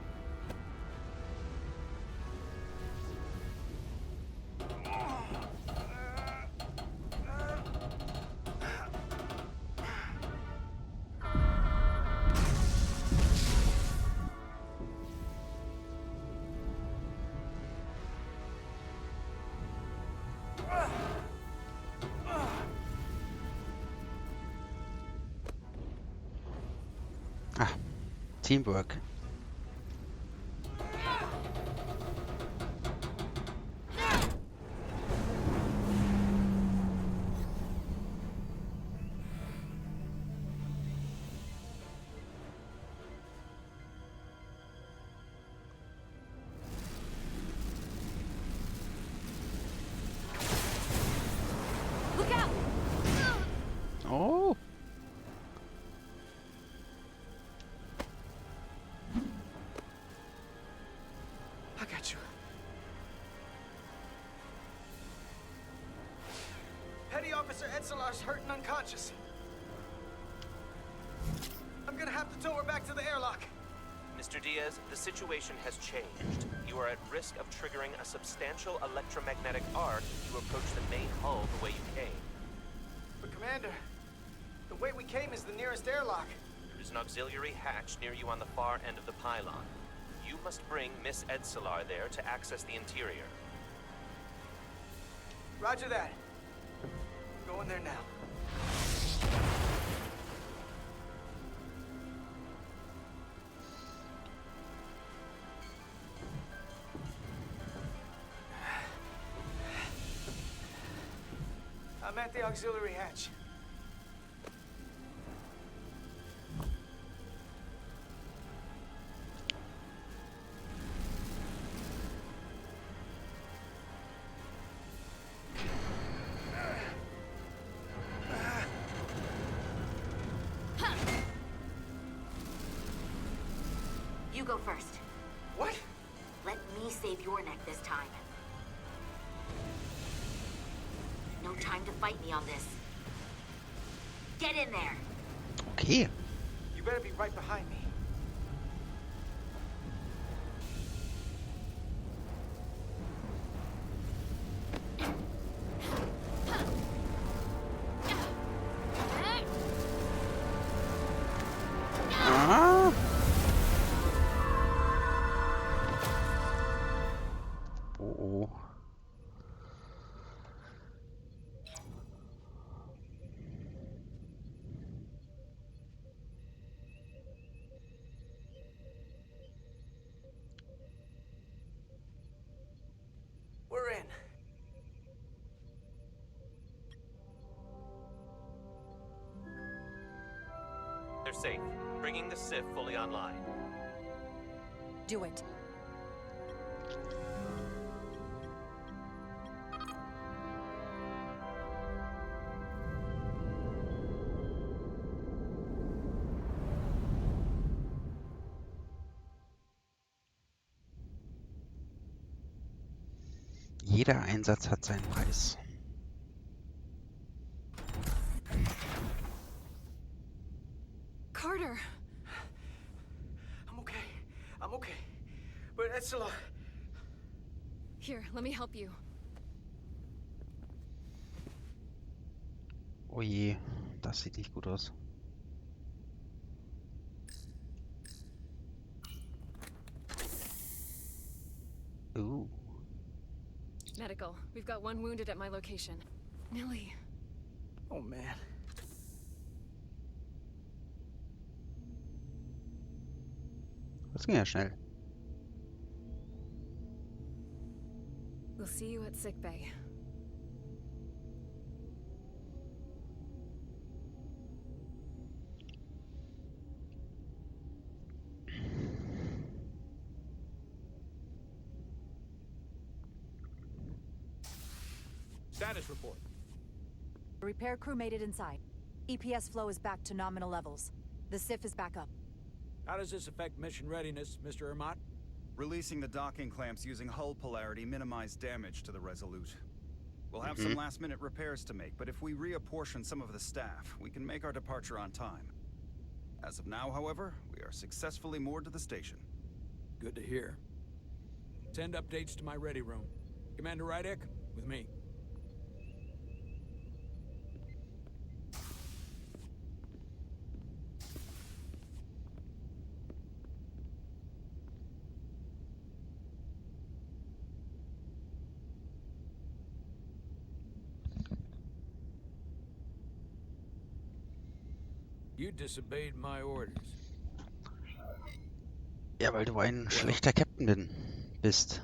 Ah, teamwork. Look out! Oh. I got you. Petty Officer Edselar's hurt and unconscious. I'm gonna have to tow her back to the airlock. Mr. Diaz, the situation has changed. You are at risk of triggering a substantial electromagnetic arc if you approach the main hull the way you came. But Commander, the way we came is the nearest airlock. There is an auxiliary hatch near you on the far end of the pylon. You must bring Miss Edselar there to access the interior. Roger that. Going there now. I'm at the auxiliary hatch. You go first. What? Let me save your neck this time. No time to fight me on this. Get in there. Okay. You better be right behind me. Ah. Oh, oh. We're in. They're safe. Bringing the SIF fully online. Do it. Jeder Einsatz hat seinen Preis. Carter! I'm okay. I'm okay. But Etzela... Here, let me help you. Oh je, das sieht nicht gut aus. Ooh. Medical. We've got one wounded at my location. Millie. Oh, man. Das ging ja schnell. We'll see you at sickbay. Status report. The repair crew made it inside. EPS flow is back to nominal levels. The SIF is back up. How does this affect mission readiness, Mr. Ermot? Releasing the docking clamps using hull polarity minimized damage to the Resolute. We'll have some last-minute repairs to make, but if we reapportion some of the staff, we can make our departure on time. As of now, however, we are successfully moored to the station. Good to hear. Send updates to my ready room. Commander Rydek, with me. You disobeyed my orders. Ja, weil du ein schlechter Captain bist.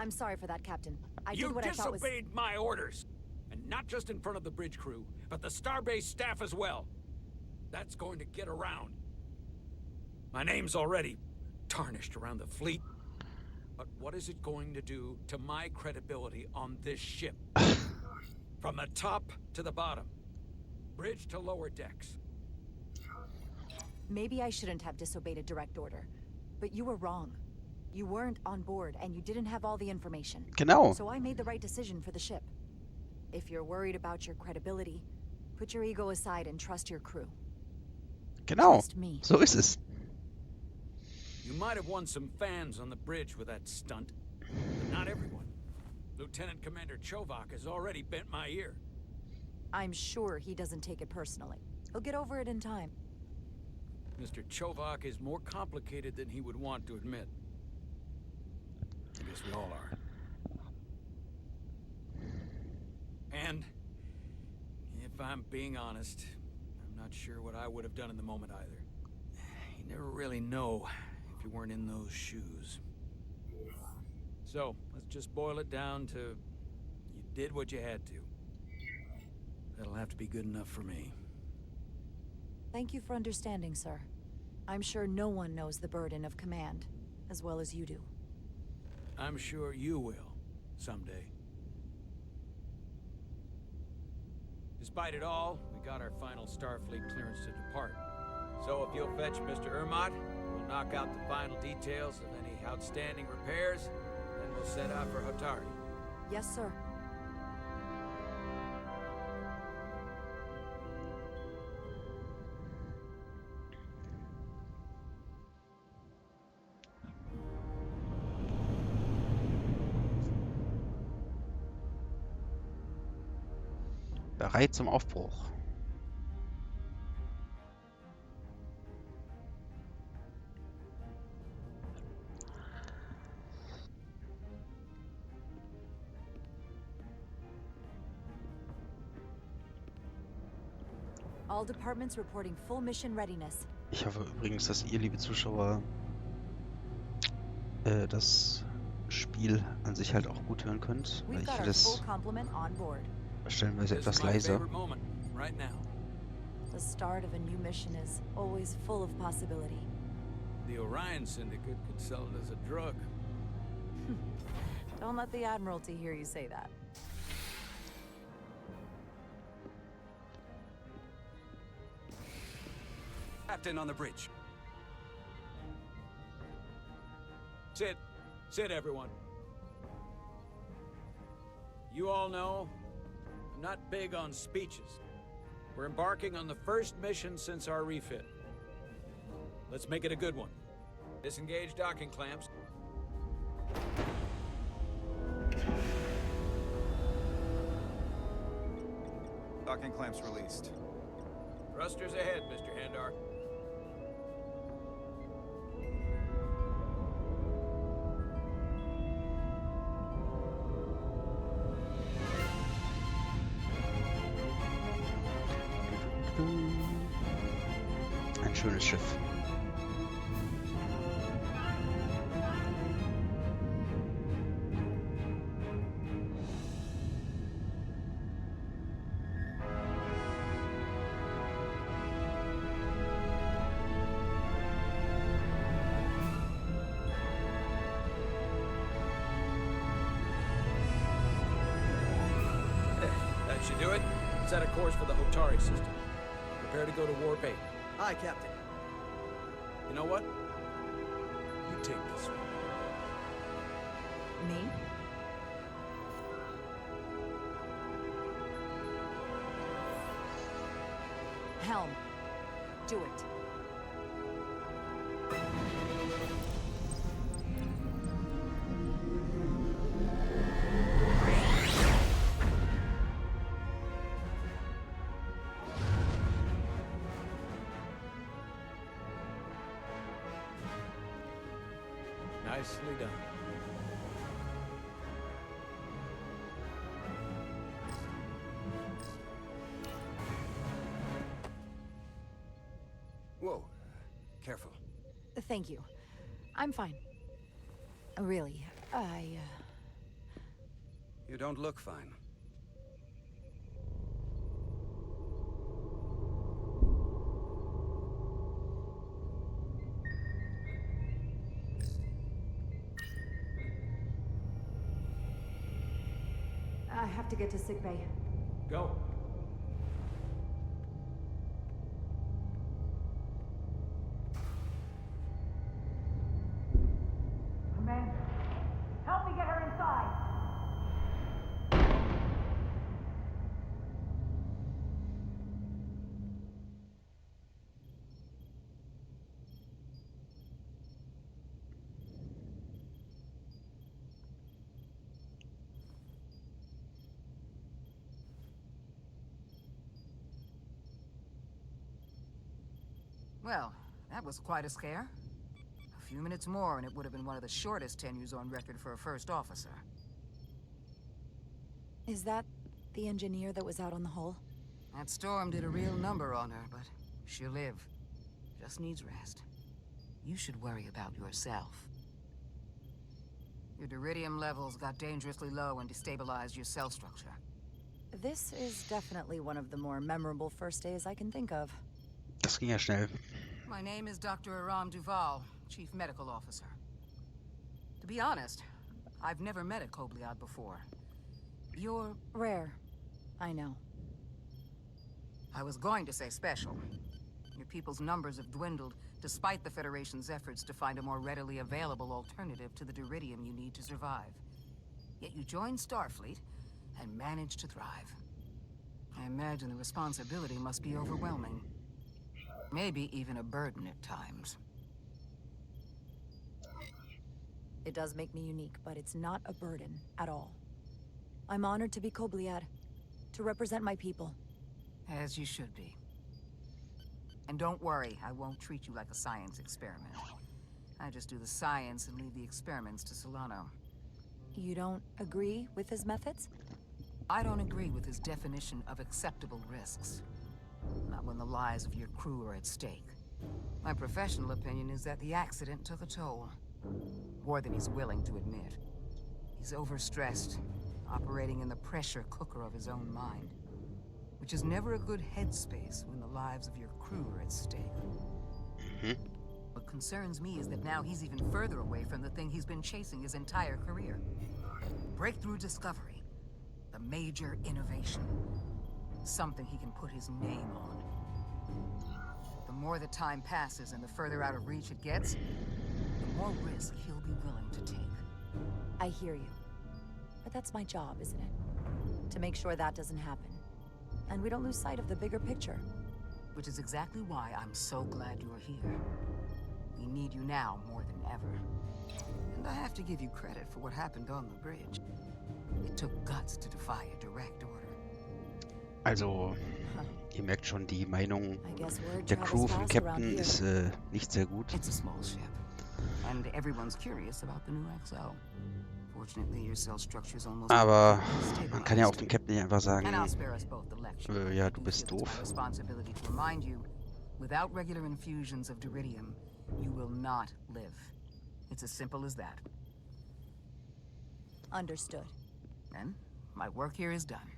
I'm sorry for that, Captain. I You did what I thought was... disobeyed my orders! And not just in front of the bridge crew, but the Starbase staff as well. That's going to get around. My name's already tarnished around the fleet. But what is it going to do to my credibility on this ship? From the top to the bottom. Bridge to lower decks. Maybe I shouldn't have disobeyed a direct order. But you were wrong. You weren't on board, and you didn't have all the information. Genau. So I made the right decision for the ship. If you're worried about your credibility, put your ego aside and trust your crew. Genau. Trust me. So ist es. You might have won some fans on the bridge with that stunt, but not everyone. Lieutenant Commander Chovak has already bent my ear. I'm sure he doesn't take it personally. He'll get over it in time. Mr. Chovak is more complicated than he would want to admit. I guess we all are. And, if I'm being honest, I'm not sure what I would have done in the moment either. You never really know if you weren't in those shoes. So, let's just boil it down to you did what you had to. That'll have to be good enough for me. Thank you for understanding, sir. I'm sure no one knows the burden of command as well as you do. I'm sure you will, someday. Despite it all, we got our final Starfleet clearance to depart. So if you'll fetch Mr. Ermot, we'll knock out the final details of any outstanding repairs, then we'll set out for Hotari. Yes, sir. Bereit zum Aufbruch. All departments reporting full mission readiness. Ich hoffe übrigens, dass ihr, liebe Zuschauer, das Spiel an sich halt auch gut hören könnt. Weil We've ich got finde our full es complement on board. stellenweise This is etwas my leiser. favorite moment, right now. The start of a new mission is always full of possibility. The Orion Syndicate could sell it as a drug. Don't let the Admiralty hear you say that. Captain on the bridge. Sit. Sit, everyone. You all know, I'm not big on speeches. We're embarking on the first mission since our refit. Let's make it a good one. Disengage docking clamps. Docking clamps released. Thrusters ahead, Mr. Handar. Ein schönes Schiff. That should do it. Set a course for the Hotari system. Prepare to go to Warp 8. Aye, Captain. You know what? You take this one. Me? Helm. Do it. Nicely done. Whoa. Careful. Thank you. I'm fine. Really, You don't look fine. I have to get to sickbay. Go. Commander, help me get her inside! Well, that was quite a scare. A few minutes more and it would have been one of the shortest tenures on record for a first officer. Is that the engineer that was out on the hull? That storm did a real number on her, but she'll live. Just needs rest. You should worry about yourself. Your deridium levels got dangerously low and destabilized your cell structure. This is definitely one of the more memorable first days I can think of. Das ging ja schnell. My name is Dr. Aram Duval, Chief Medical Officer. To be honest, I've never met a Kobliad before. You're... Rare. I know. I was going to say special. Your people's numbers have dwindled, despite the Federation's efforts to find a more readily available alternative to the Duridium you need to survive. Yet you joined Starfleet, and managed to thrive. I imagine the responsibility must be overwhelming. Maybe even a burden at times. It does make me unique, but it's not a burden at all. I'm honored to be Kobliad, to represent my people. As you should be. And don't worry, I won't treat you like a science experiment. I just do the science and leave the experiments to Solano. You don't agree with his methods? I don't agree with his definition of acceptable risks. Not when the lives of your crew are at stake. My professional opinion is that the accident took a toll. More than he's willing to admit. He's overstressed, operating in the pressure cooker of his own mind. Which is never a good headspace when the lives of your crew are at stake. What concerns me is that now he's even further away from the thing he's been chasing his entire career. Breakthrough discovery. The major innovation. Something he can put his name on. The more the time passes and the further out of reach it gets, the more risk he'll be willing to take. I hear you. But that's my job, isn't it? To make sure that doesn't happen. And we don't lose sight of the bigger picture. Which is exactly why I'm so glad you're here. We need you now more than ever. And I have to give you credit for what happened on the bridge. It took guts to defy a direct order. Also, ihr merkt schon, die Meinung der Crew vom Captain ist nicht sehr gut. It's a small ship. And everyone's curious about the new XO. Fortunately, your cell structure is almost Aber man kann ja auch dem Captain nicht einfach sagen, and I'll spare us both the lecture. ja, du bist It's doof. my responsibility to remind you, without regular infusions of Duridium, you will not live. It's as simple as that. Understood. Then, my work here is done.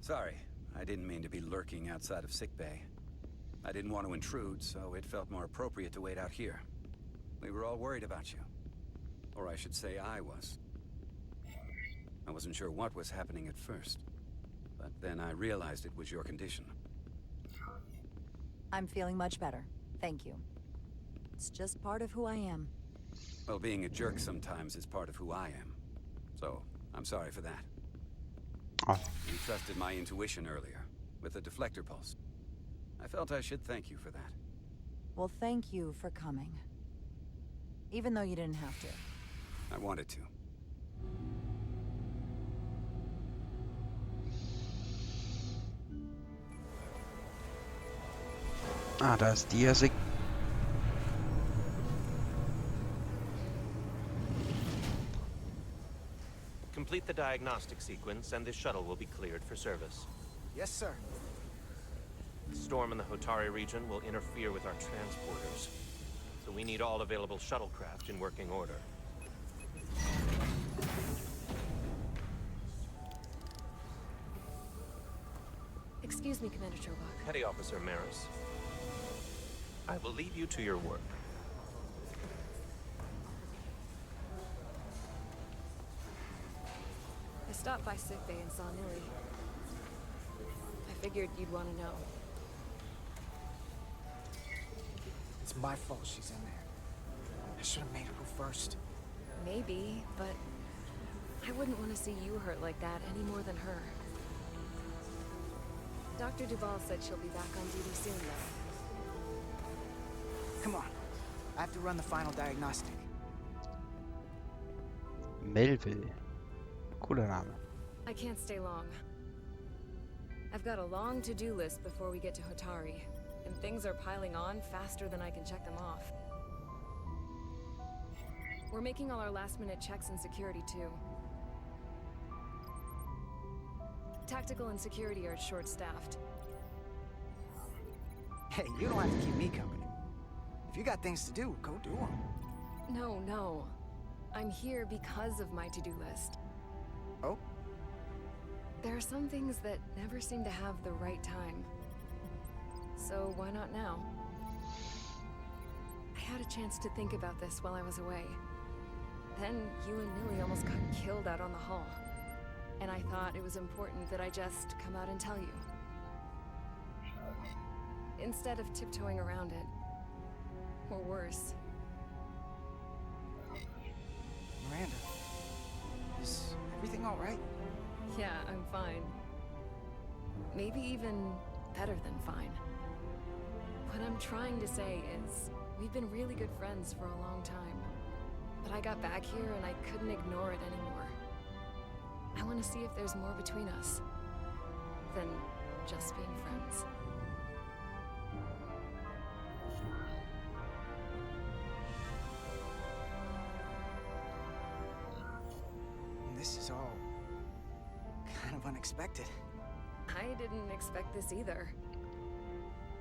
Sorry, I didn't mean to be lurking outside of sickbay. I didn't want to intrude, so it felt more appropriate to wait out here. We were all worried about you. Or I should say I was. I wasn't sure what was happening at first. But then I realized it was your condition. I'm feeling much better. Thank you. It's just part of who I am. Well, being a jerk sometimes is part of who I am. So, I'm sorry for that. Oh. You trusted my intuition earlier, with the deflector pulse. I felt I should thank you for that. Well, thank you for coming. Even though you didn't have to. I wanted to. Ah, da ist die Sig. Complete the diagnostic sequence, and this shuttle will be cleared for service. Yes, sir. The storm in the Hotari region will interfere with our transporters, so we need all available shuttlecraft in working order. Excuse me, Commander Chobok. Petty Officer Maris, I will leave you to your work. I stopped by sickbay and saw Nilly. I figured you'd want to know. It's my fault she's in there. I should have made her go first. Maybe, but I wouldn't want to see you hurt like that any more than her. Dr. Duval said she'll be back on duty soon, though. Come on. I have to run the final diagnostic. Melville. Cooler Name. I can't stay long. I've got a long to-do list before we get to Hotari, and things are piling on faster than I can check them off. We're making all our last-minute checks in security, too. Tactical and security are short-staffed. Hey, you don't have to keep me company. If you got things to do, go do them. No. I'm here because of my to-do list. Oh? There are some things that never seem to have the right time. So why not now? I had a chance to think about this while I was away. Then you and Millie almost got killed out on the hall. And I thought it was important that I just come out and tell you. Instead of tiptoeing around it. Or worse. Miranda, is everything all right? Yeah, I'm fine. Maybe even better than fine. What I'm trying to say is, we've been really good friends for a long time. But I got back here and I couldn't ignore it anymore. I want to see if there's more between us than just being friends. This is all kind of unexpected. I didn't expect this either.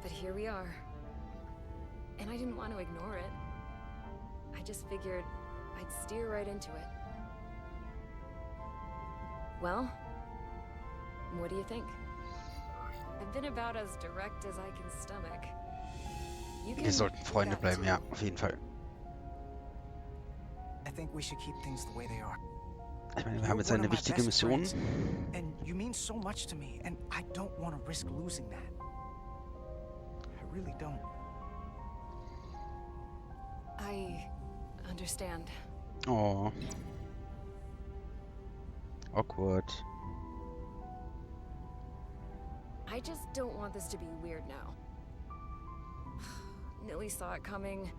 But here we are. And I didn't want to ignore it. I just figured I'd steer right into it. Well, what do you think? I've been about as direct as I can stomach. You Wir sollten Freunde that bleiben, too. ja, auf jeden Fall. I think we should keep things the way they are. Ich meine, wir haben jetzt eine wichtige Mission. And you mean so much to me, and I don't want to risk losing that. I really don't. I understand. Oh. Awkward. I just don't want this to be weird now. Nilly saw it coming.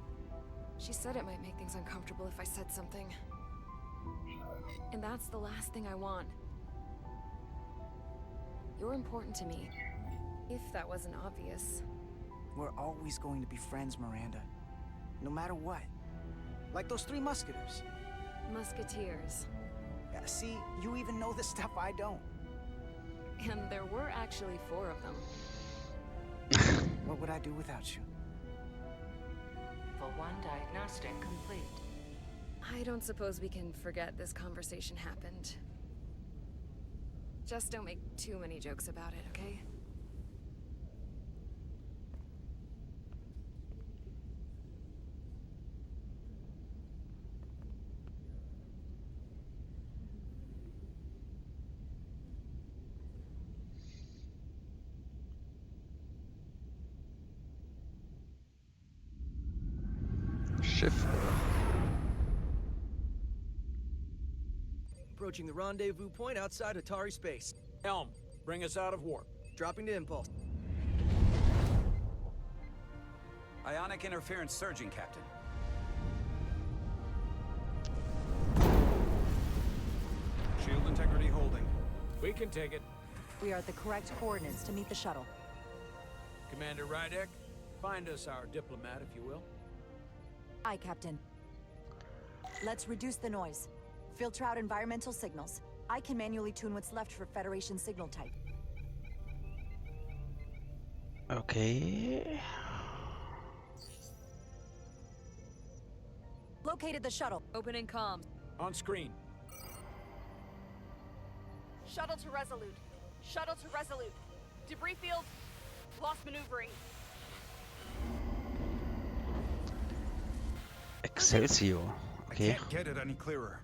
She said it might make things uncomfortable if I said something. And that's the last thing I want. You're important to me. If that wasn't obvious. We're always going to be friends, Miranda. No matter what. Like those three musketeers. Musketeers. Yeah, see, you even know the stuff I don't. And there were actually 4 of them. What would I do without you? For 1 diagnostic complete. I don't suppose we can forget this conversation happened. Just don't make too many jokes about it, okay? Schiff. Approaching the rendezvous point outside Atari space. Helm, bring us out of warp. Dropping to impulse. Ionic interference surging, Captain. Shield integrity holding. We can take it. We are at the correct coordinates to meet the shuttle. Commander Rydek, find us our diplomat, if you will. Aye, Captain. Let's reduce the noise. Filter out environmental signals. I can manually tune what's left for Federation signal type. Okay. Located the shuttle. Opening comms. On screen. Shuttle to Resolute. Shuttle to Resolute. Debris field. Lost maneuvering. Excelsior. I Okay. can't get it any clearer.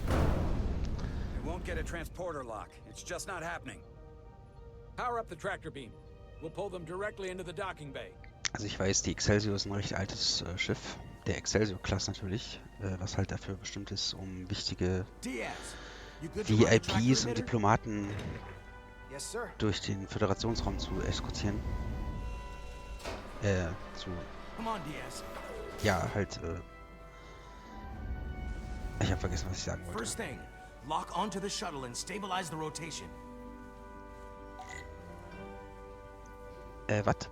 It won't get a transporter lock. It's just not happening. Power up the tractor beam. We'll pull them directly into the docking bay. Also ich weiß, die Excelsior ist ein recht altes Schiff. Der Excelsior-Class natürlich, was halt dafür bestimmt ist, um wichtige VIPs und Diplomaten Yes, sir. durch den Föderationsraum zu eskortieren. Come on, Diaz. Ja, halt, ich habe vergessen, was ich sagen wollte. First thing, lock onto the shuttle and stabilize the rotation. Was?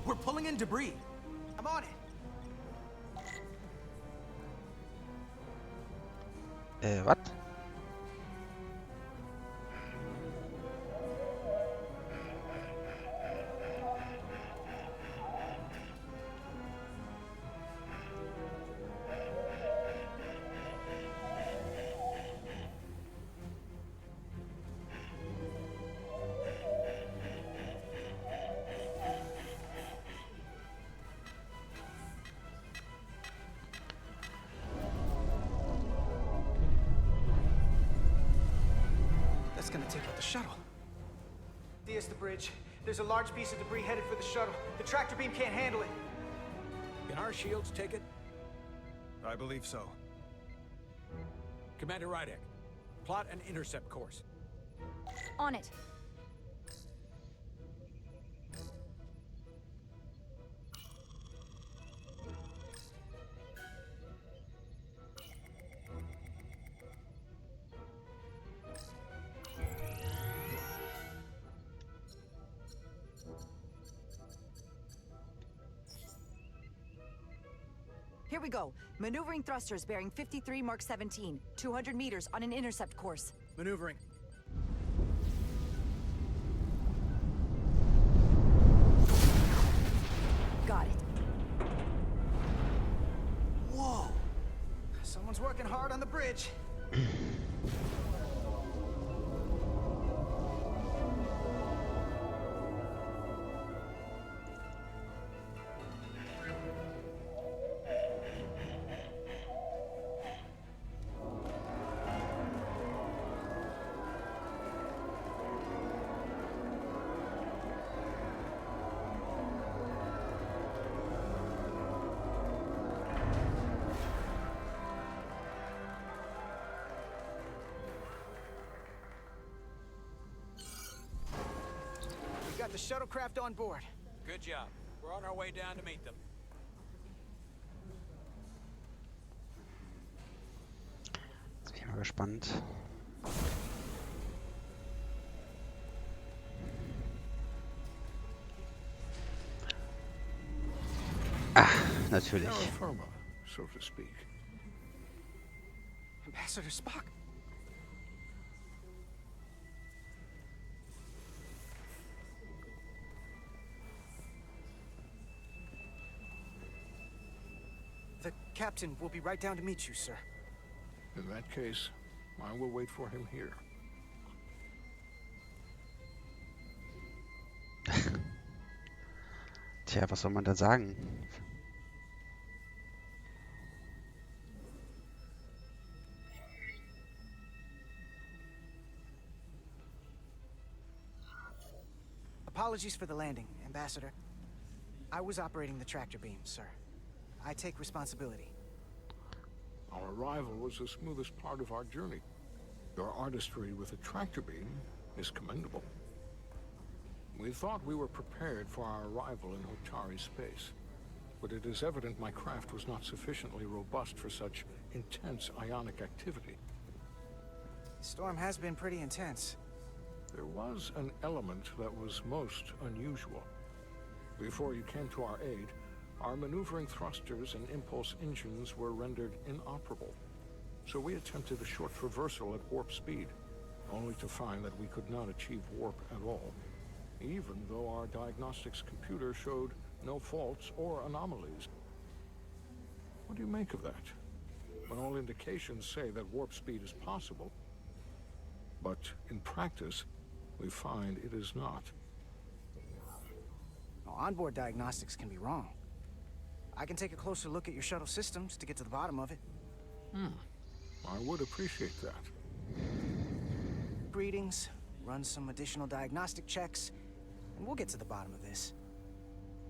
We're pulling in debris. I'm on it. Was? That's gonna take out the shuttle. Diaz, the bridge. There's a large piece of debris headed for the shuttle. The tractor beam can't handle it. Can our shields take it? I believe so. Commander Rydek, plot an intercept course. On it. Here we go. Maneuvering thrusters bearing 53 Mark 17. 200 meters on an intercept course. Maneuvering. Got it. Whoa! Someone's working hard on the bridge. Got the shuttlecraft on board. Good job. We're on our way down to meet them. Jetzt bin ich mal gespannt. Ah, natürlich. Terra firma, so to speak. Ambassador Spock. The captain will be right down to meet you, sir. In that case, I will wait for him here. Tja, was soll man da sagen? Apologies for the landing, Ambassador. I was operating the tractor beam, sir. I take responsibility. Our arrival was the smoothest part of our journey. Your artistry with the tractor beam is commendable. We thought we were prepared for our arrival in Otari space, but it is evident my craft was not sufficiently robust for such intense ionic activity. The storm has been pretty intense. There was an element that was most unusual. Before you came to our aid, our maneuvering thrusters and impulse engines were rendered inoperable. So we attempted a short traversal at warp speed, only to find that we could not achieve warp at all, even though our diagnostics computer showed no faults or anomalies. What do you make of that? When all indications say that warp speed is possible, but in practice, we find it is not. Well, onboard diagnostics can be wrong. I can take a closer look at your shuttle systems to get to the bottom of it. I would appreciate that. Greetings, run some additional diagnostic checks, and we'll get to the bottom of this.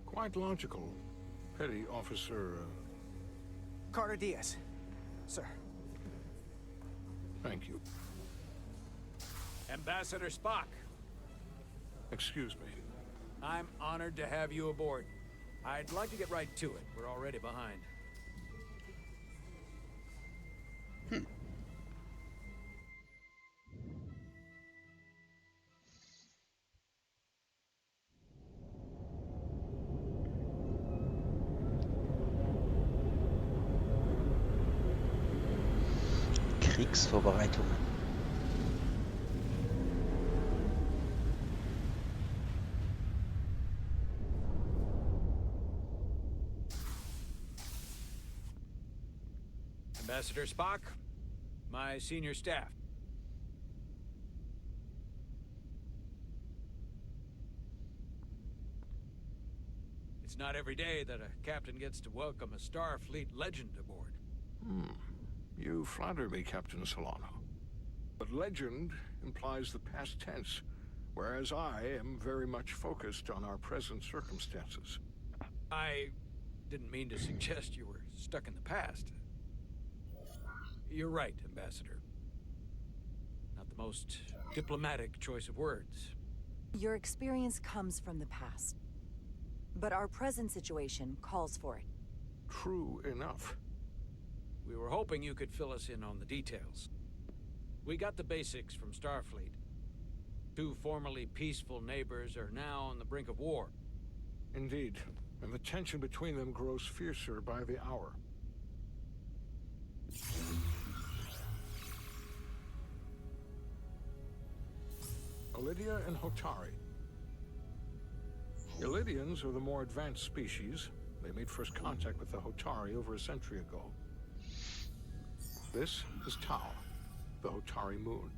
Quite logical, Petty Officer... Carter Diaz, sir. Thank you. Ambassador Spock. Excuse me. I'm honored to have you aboard. I'd like to get right to it. We're already behind. Kriegsvorbereitungen. Ambassador Spock, my senior staff. It's not every day that a captain gets to welcome a Starfleet legend aboard. You flatter me, Captain Solano. But legend implies the past tense, whereas I am very much focused on our present circumstances. I didn't mean to suggest you were stuck in the past. You're right, Ambassador. Not the most diplomatic choice of words. Your experience comes from the past. But our present situation calls for it. True enough. We were hoping you could fill us in on the details. We got the basics from Starfleet. Two formerly peaceful neighbors are now on the brink of war. Indeed, and the tension between them grows fiercer by the hour. Elydia and Hotari. Elydians are the more advanced species. They made first contact with the Hotari over a century ago. This is Tau, the Hotari moon.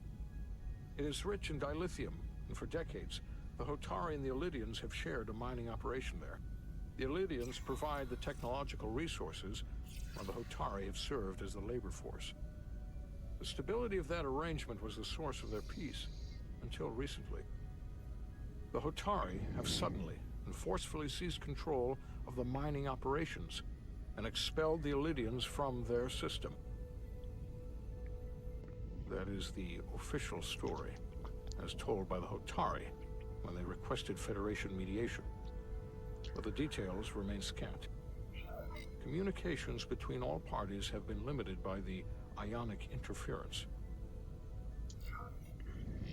It is rich in dilithium, and for decades, the Hotari and the Elydians have shared a mining operation there. The Elydians provide the technological resources, while the Hotari have served as the labor force. The stability of that arrangement was the source of their peace, until recently. The Hotari have suddenly and forcefully seized control of the mining operations and expelled the Elydians from their system. That is the official story, as told by the Hotari when they requested Federation mediation. But the details remain scant. Communications between all parties have been limited by the ionic interference.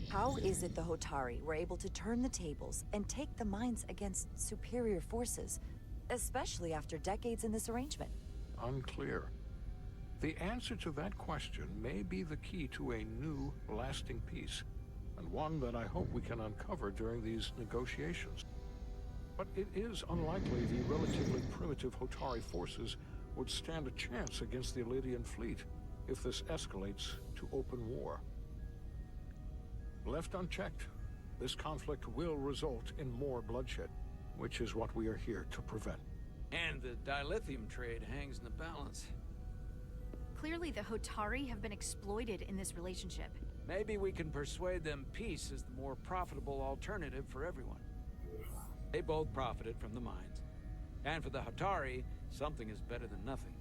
How is it the Hotari were able to turn the tables and take the mines against superior forces, especially after decades in this arrangement? Unclear. The answer to that question may be the key to a new, lasting peace, and one that I hope we can uncover during these negotiations. But it is unlikely the relatively primitive Hotari forces would stand a chance against the Elydian fleet if this escalates to open war. Left unchecked, this conflict will result in more bloodshed, which is what we are here to prevent. And the dilithium trade hangs in the balance. Clearly, the Hotari have been exploited in this relationship. Maybe we can persuade them peace is the more profitable alternative for everyone. They both profited from the mines. And for the Hotari, something is better than nothing.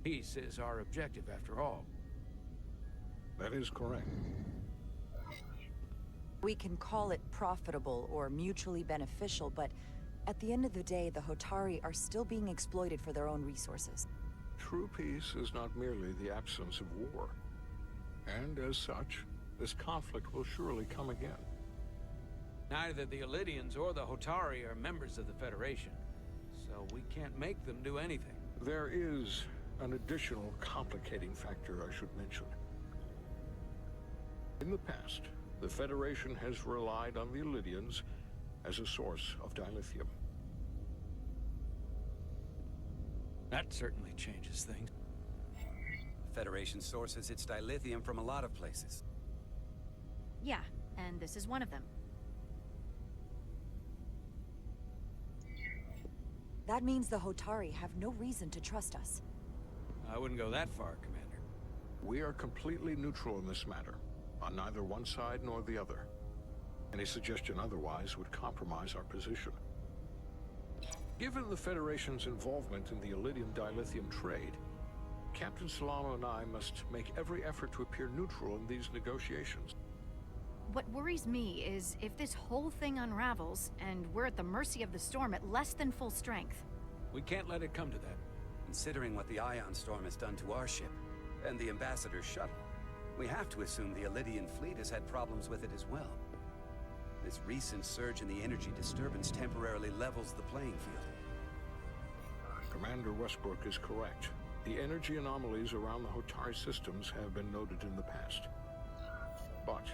Peace is our objective, after all. That is correct. We can call it profitable or mutually beneficial, but at the end of the day, the Hotari are still being exploited for their own resources. True peace is not merely the absence of war. And as such, this conflict will surely come again. Neither the Elydians or the Hotari are members of the Federation, so we can't make them do anything. There is an additional complicating factor I should mention. In the past, the Federation has relied on the Elydians as a source of dilithium. That certainly changes things. The Federation sources its dilithium from a lot of places. Yeah, and this is one of them. That means the Hotari have no reason to trust us. I wouldn't go that far, Commander. We are completely neutral in this matter, on neither one side nor the other. Any suggestion otherwise would compromise our position. Given the Federation's involvement in the Elydian dilithium trade, Captain Solano and I must make every effort to appear neutral in these negotiations. What worries me is if this whole thing unravels, and we're at the mercy of the storm at less than full strength. We can't let it come to that. Considering what the Ion Storm has done to our ship, and the Ambassador's shuttle, we have to assume the Elydian fleet has had problems with it as well. This recent surge in the energy disturbance temporarily levels the playing field. Commander Westbrook is correct. The energy anomalies around the Hotari systems have been noted in the past. But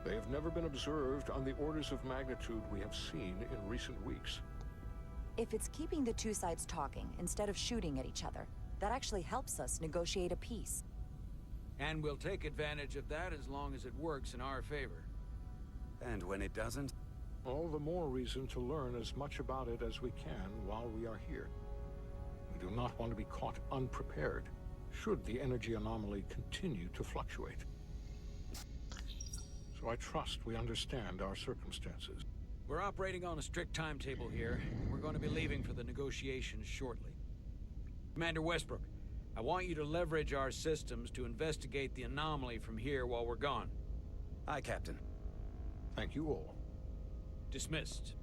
they have never been observed on the orders of magnitude we have seen in recent weeks. If it's keeping the two sides talking instead of shooting at each other, that actually helps us negotiate a peace. And we'll take advantage of that as long as it works in our favor. And when it doesn't? All the more reason to learn as much about it as we can while we are here. We do not want to be caught unprepared, should the energy anomaly continue to fluctuate. so I trust we understand our circumstances. We're operating on a strict timetable here. We're going to be leaving for the negotiations shortly. Commander Westbrook, I want you to leverage our systems to investigate the anomaly from here while we're gone. Aye, Captain. Thank you all. Dismissed.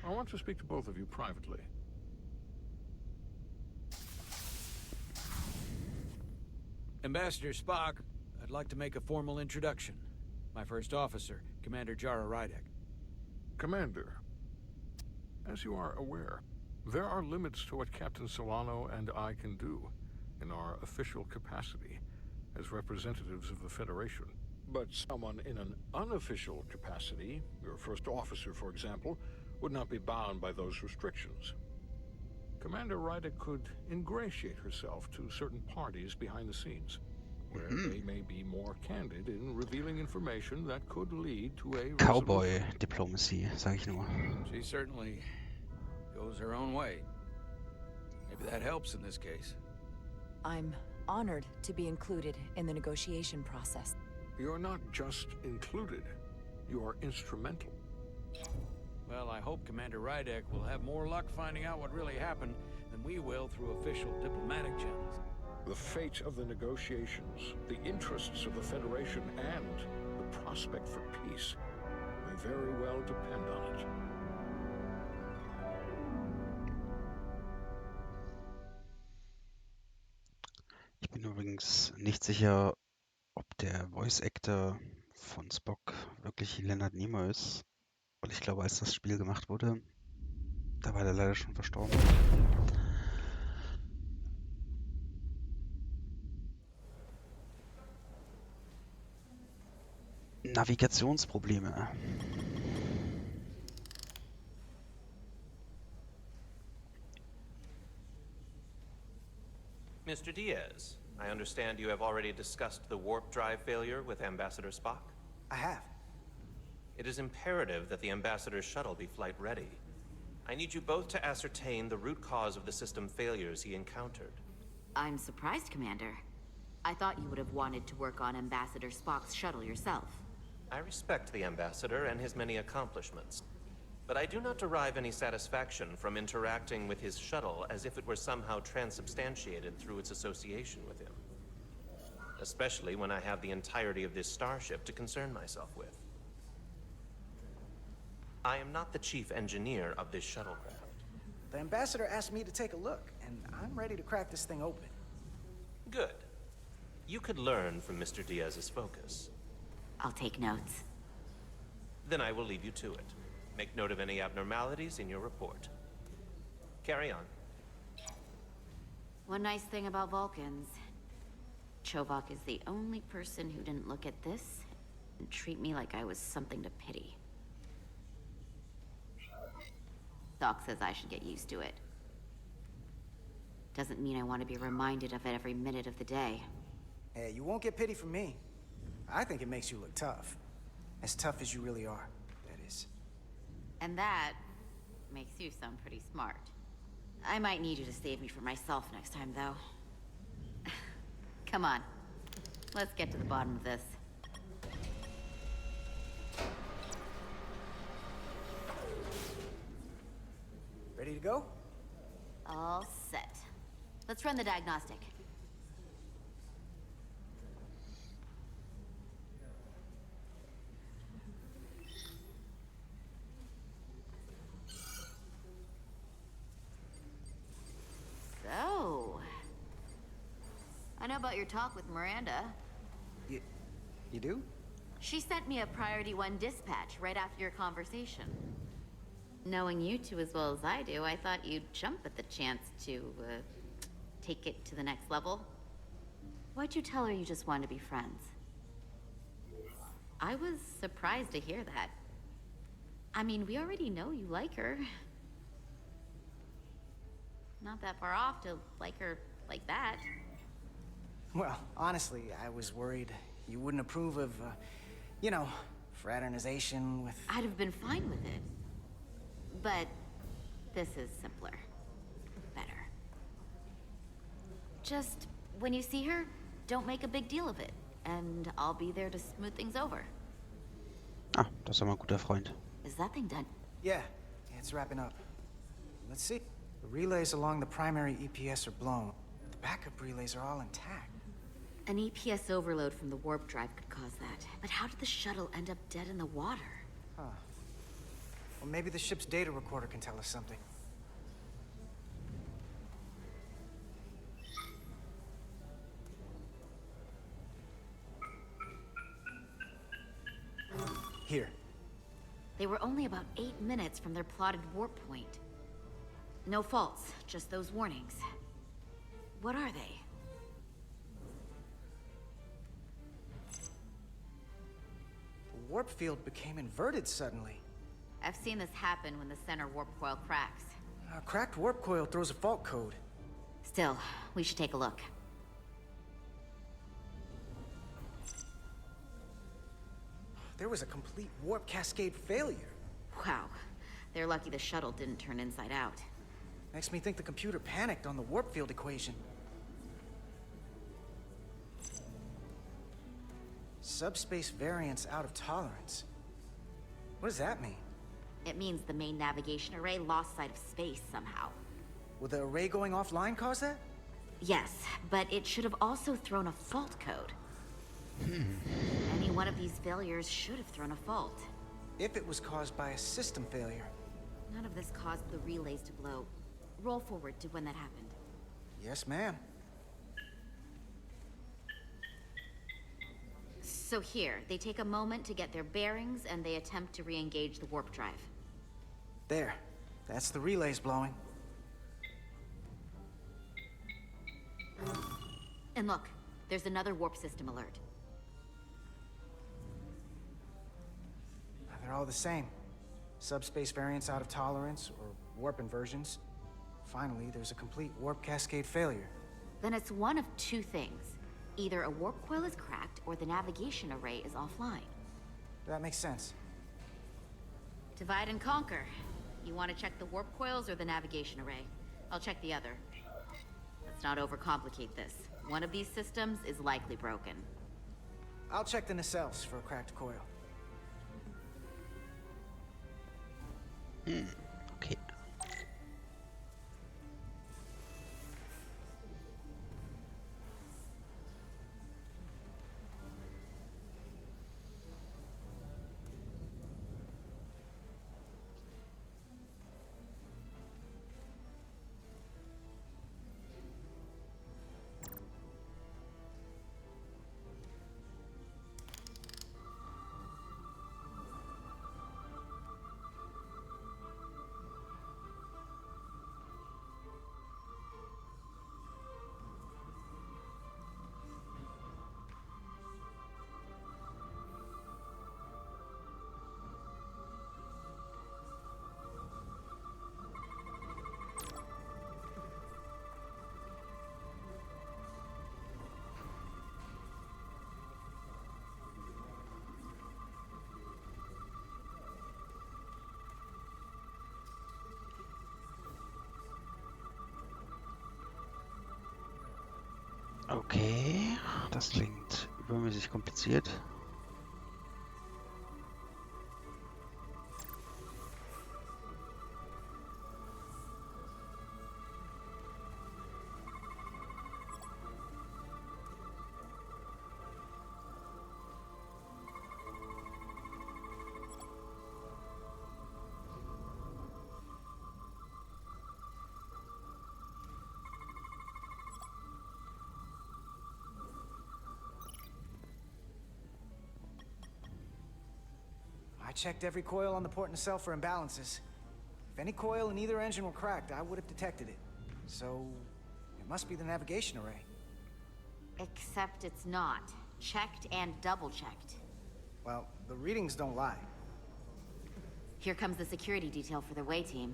I want to speak to both of you privately. Ambassador Spock, I'd like to make a formal introduction. My first officer, Commander Jara Rydek. Commander, as you are aware, there are limits to what Captain Solano and I can do in our official capacity as representatives of the Federation. But someone in an unofficial capacity, your first officer, for example, would not be bound by those restrictions. Commander Rydek could ingratiate herself to certain parties behind the scenes, where they may be more candid in revealing information that could lead to a Cowboy Diplomacy, sag ich nur. She certainly goes her own way. Maybe that helps in this case. I'm honored to be included in the negotiation process. You're not just included, you are instrumental. Well, I hope Commander Rydek will have more luck finding out what really happened than we will through official diplomatic channels. The fate of the negotiations, the interests of the Federation, and the prospect for peace may very well depend on it. Ich bin übrigens nicht sicher, ob der Voice Actor von Spock wirklich Leonard Nimoy ist. Weil ich glaube, als das Spiel gemacht wurde, da war der leider schon verstorben. Navigationsprobleme. Mr. Diaz, I understand you have already discussed the warp drive failure with Ambassador Spock? I have. It is imperative that the Ambassador's shuttle be flight ready. I need you both to ascertain the root cause of the system failures he encountered. I'm surprised, Commander. I thought you would have wanted to work on Ambassador Spock's shuttle yourself. I respect the Ambassador and his many accomplishments, but I do not derive any satisfaction from interacting with his shuttle as if it were somehow transubstantiated through its association with him. Especially when I have the entirety of this starship to concern myself with. I am not the chief engineer of this shuttlecraft. The Ambassador asked me to take a look, and I'm ready to crack this thing open. Good. You could learn from Mr. Diaz's focus. I'll take notes. Then I will leave you to it. Make note of any abnormalities in your report. Carry on. One nice thing about Vulcans. Chovak is the only person who didn't look at this and treat me like I was something to pity. Doc says I should get used to it. Doesn't mean I want to be reminded of it every minute of the day. Hey, you won't get pity from me. I think it makes you look tough. As tough as you really are, that is. And that makes you sound pretty smart. I might need you to save me from myself next time, though. Come on. Let's get to the bottom of this. Ready to go? All set. Let's run the diagnostic. So, I know about your talk with Miranda. You do? She sent me a Priority 1 dispatch right after your conversation. Knowing you two as well as I do, I thought you'd jump at the chance to, take it to the next level. Why'd you tell her you just wanted to be friends? I was surprised to hear that. I mean, we already know you like her. Not that far off to like her like that. Well, honestly, I was worried you wouldn't approve of, you know, fraternization with... I'd have been fine with it. But this is simpler. Better. Just, when you see her, don't make a big deal of it. and I'll be there to smooth things over. Ah, das ist aber ein guter Freund. Is that thing done? Yeah, it's wrapping up. Let's see. The relays along the primary EPS are blown. The backup relays are all intact. An EPS overload from the warp drive could cause that. But how did the shuttle end up dead in the water? Huh. Well, maybe the ship's data recorder can tell us something. Here. They were only about 8 minutes from their plotted warp point. No faults, just those warnings. What are they? The warp field became inverted suddenly. I've seen this happen when the center warp coil cracks. A cracked warp coil throws a fault code. Still, we should take a look. There was a complete warp cascade failure. Wow. They're lucky the shuttle didn't turn inside out. Makes me think the computer panicked on the warp field equation. Subspace variance out of tolerance. What does that mean? It means the main navigation array lost sight of space somehow. Will the array going offline cause that? Yes, but it should have also thrown a fault code. Any one of these failures should have thrown a fault. If it was caused by a system failure. None of this caused the relays to blow. Roll forward to when that happened. Yes, ma'am. So here, they take a moment to get their bearings and they attempt to re-engage the warp drive. There. That's the relays blowing. And look, there's another warp system alert. They're all the same. Subspace variance out of tolerance, or warp inversions. Finally, there's a complete warp cascade failure. Then it's one of two things. Either a warp coil is cracked, or the navigation array is offline. That makes sense. Divide and conquer. You want to check the warp coils or the navigation array? I'll check the other. Let's not overcomplicate this. One of these systems is likely broken. I'll check the nacelles for a cracked coil. Okay. Okay, das klingt übermäßig kompliziert. I checked every coil on the port nacelle for imbalances. If any coil in either engine were cracked, I would have detected it. So, it must be the navigation array. Except it's not. Checked and double-checked. Well, the readings don't lie. Here comes the security detail for the way team.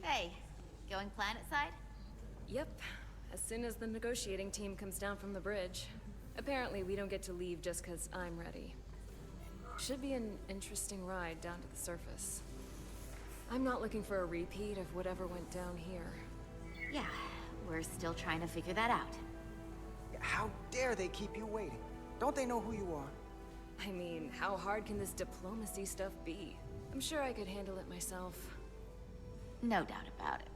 Hey, going planet side? Yep, as soon as the negotiating team comes down from the bridge. Apparently we don't get to leave just because I'm ready. Should be an interesting ride down to the surface. I'm not looking for a repeat of whatever went down here. Yeah, we're still trying to figure that out. How dare they keep you waiting? Don't they know who you are? I mean, how hard can this diplomacy stuff be? I'm sure I could handle it myself. No doubt about it.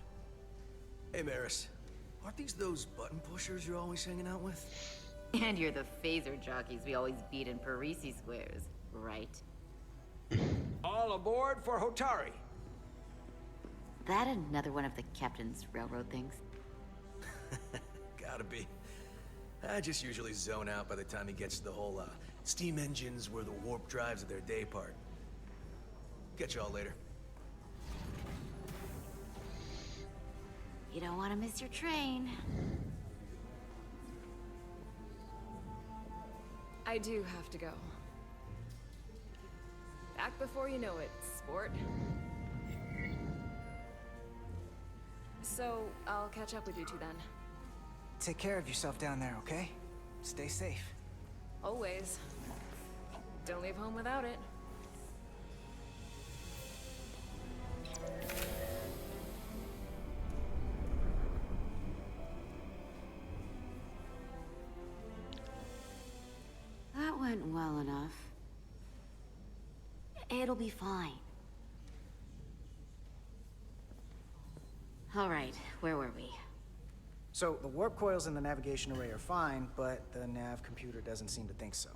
Hey, Maris. Aren't these those button pushers you're always hanging out with? And you're the phaser jockeys we always beat in Parisi squares, right? All aboard for Hotari. That another one of the captain's railroad things? Gotta be. I just usually zone out by the time he gets to the whole, steam engines were the warp drives of their day part. Catch y'all later. You don't want to miss your train. I do have to go. Back before you know it, sport. So, I'll catch up with you two then. Take care of yourself down there, okay? Stay safe. Always. Don't leave home without it. That went well enough. It'll be fine. All right, where were we? So, the warp coils in the navigation array are fine, but the nav computer doesn't seem to think so.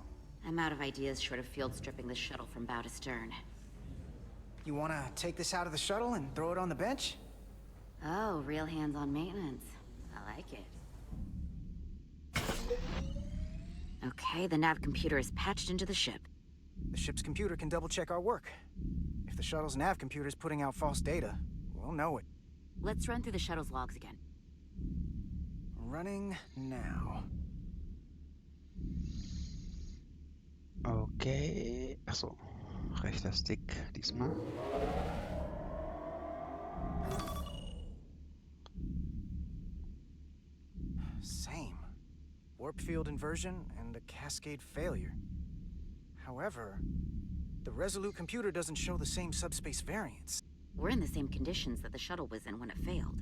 I'm out of ideas short of field stripping the shuttle from bow to stern. You wanna take this out of the shuttle and throw it on the bench? Oh, real hands-on maintenance. I like it. Okay, the nav computer is patched into the ship. The ship's computer can double-check our work. If the shuttle's nav computer is putting out false data, we'll know it. Let's run through the shuttle's logs again. Running now. Okay. Achso. Rechter Stick diesmal. Same. Warp field inversion and a cascade failure. However, the Resolute computer doesn't show the same subspace variance. We're in the same conditions that the shuttle was in when it failed.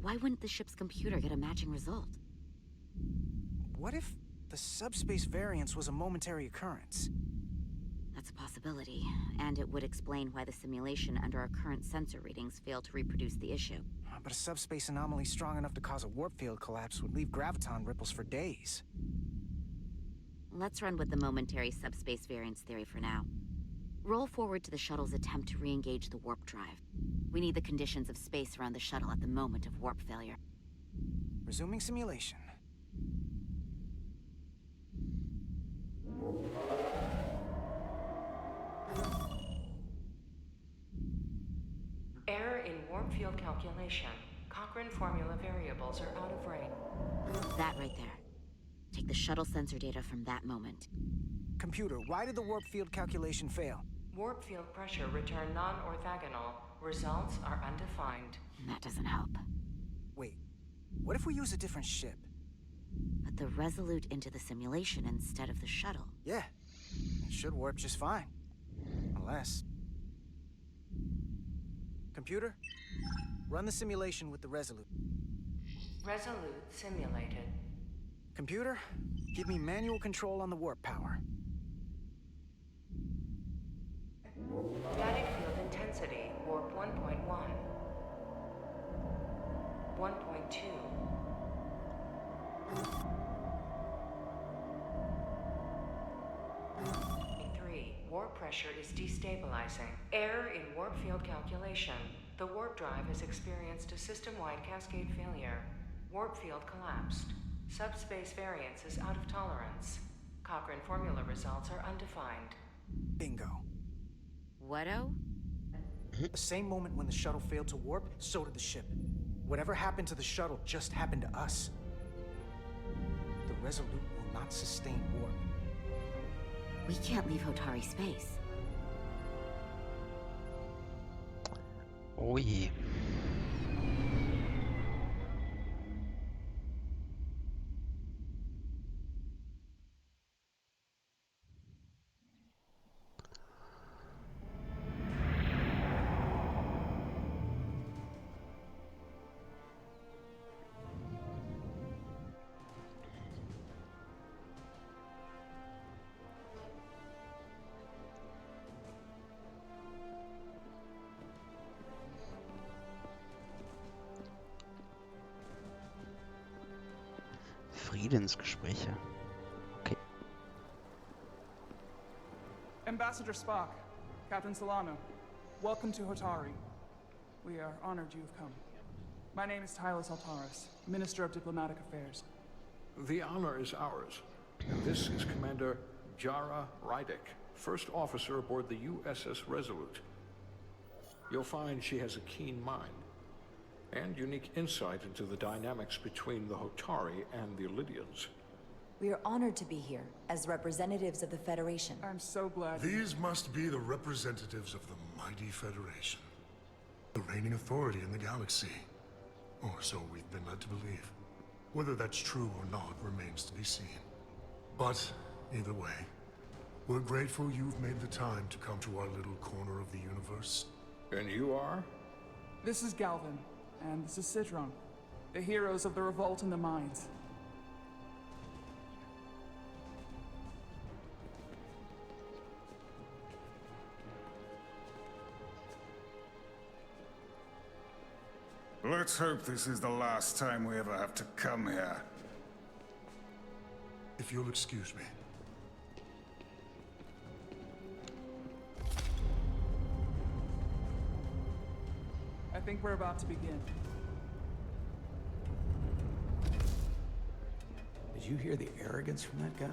Why wouldn't the ship's computer get a matching result? What if the subspace variance was a momentary occurrence? That's a possibility, and it would explain why the simulation under our current sensor readings failed to reproduce the issue. But a subspace anomaly strong enough to cause a warp field collapse would leave graviton ripples for days. Let's run with the momentary subspace variance theory for now. Roll forward to the shuttle's attempt to re-engage the warp drive. We need the conditions of space around the shuttle at the moment of warp failure. Resuming simulation. Error in warp field calculation. Cochrane formula variables are out of range. That right there. Take the shuttle sensor data from that moment. Computer, why did the warp field calculation fail? Warp field pressure returned non-orthogonal. Results are undefined. That doesn't help. Wait, what if we use a different ship? Put the Resolute into the simulation instead of the shuttle. Yeah, it should warp just fine. Unless... Computer, run the simulation with the Resolute. Resolute simulated. Computer, give me manual control on the warp power. Static field intensity, warp 1.1. 1.2. 3. Warp pressure is destabilizing. Error in warp field calculation. The warp drive has experienced a system-wide cascade failure. Warp field collapsed. Subspace variance is out of tolerance. Cochrane formula results are undefined. Bingo. What-o? The same moment when the shuttle failed to warp, so did the ship. Whatever happened to the shuttle just happened to us. The Resolute will not sustain warp. We can't leave Hotari space. Oh je. Friedensgespräche. Okay. Ambassador Spock, Captain Solano, welcome to Hotari. We are honored you've come. My name is Tylos Altaris, Minister of Diplomatic Affairs. The honor is ours. And this is Commander Jara Rydek, first officer aboard the USS Resolute. You'll find she has a keen mind and unique insight into the dynamics between the Hotari and the Illidians. We are honored to be here as representatives of the Federation. I'm so glad. These must be the representatives of the mighty Federation. The reigning authority in the galaxy. Or so we've been led to believe. Whether that's true or not remains to be seen. But, either way, we're grateful you've made the time to come to our little corner of the universe. And you are? This is Galvin, and this is Citron, the heroes of the revolt in the mines. Let's hope this is the last time we ever have to come here. If you'll excuse me. I think we're about to begin. Did you hear the arrogance from that guy?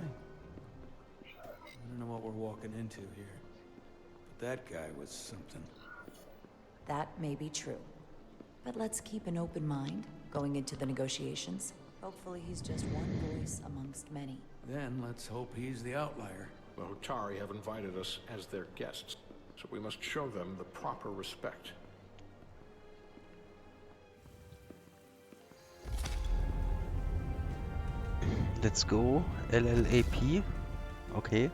I don't know what we're walking into here, but that guy was something. That may be true. But let's keep an open mind going into the negotiations. Hopefully he's just one voice amongst many. Then let's hope he's the outlier. The Hotari have invited us as their guests, so we must show them the proper respect. Let's go. LLAP. Okay.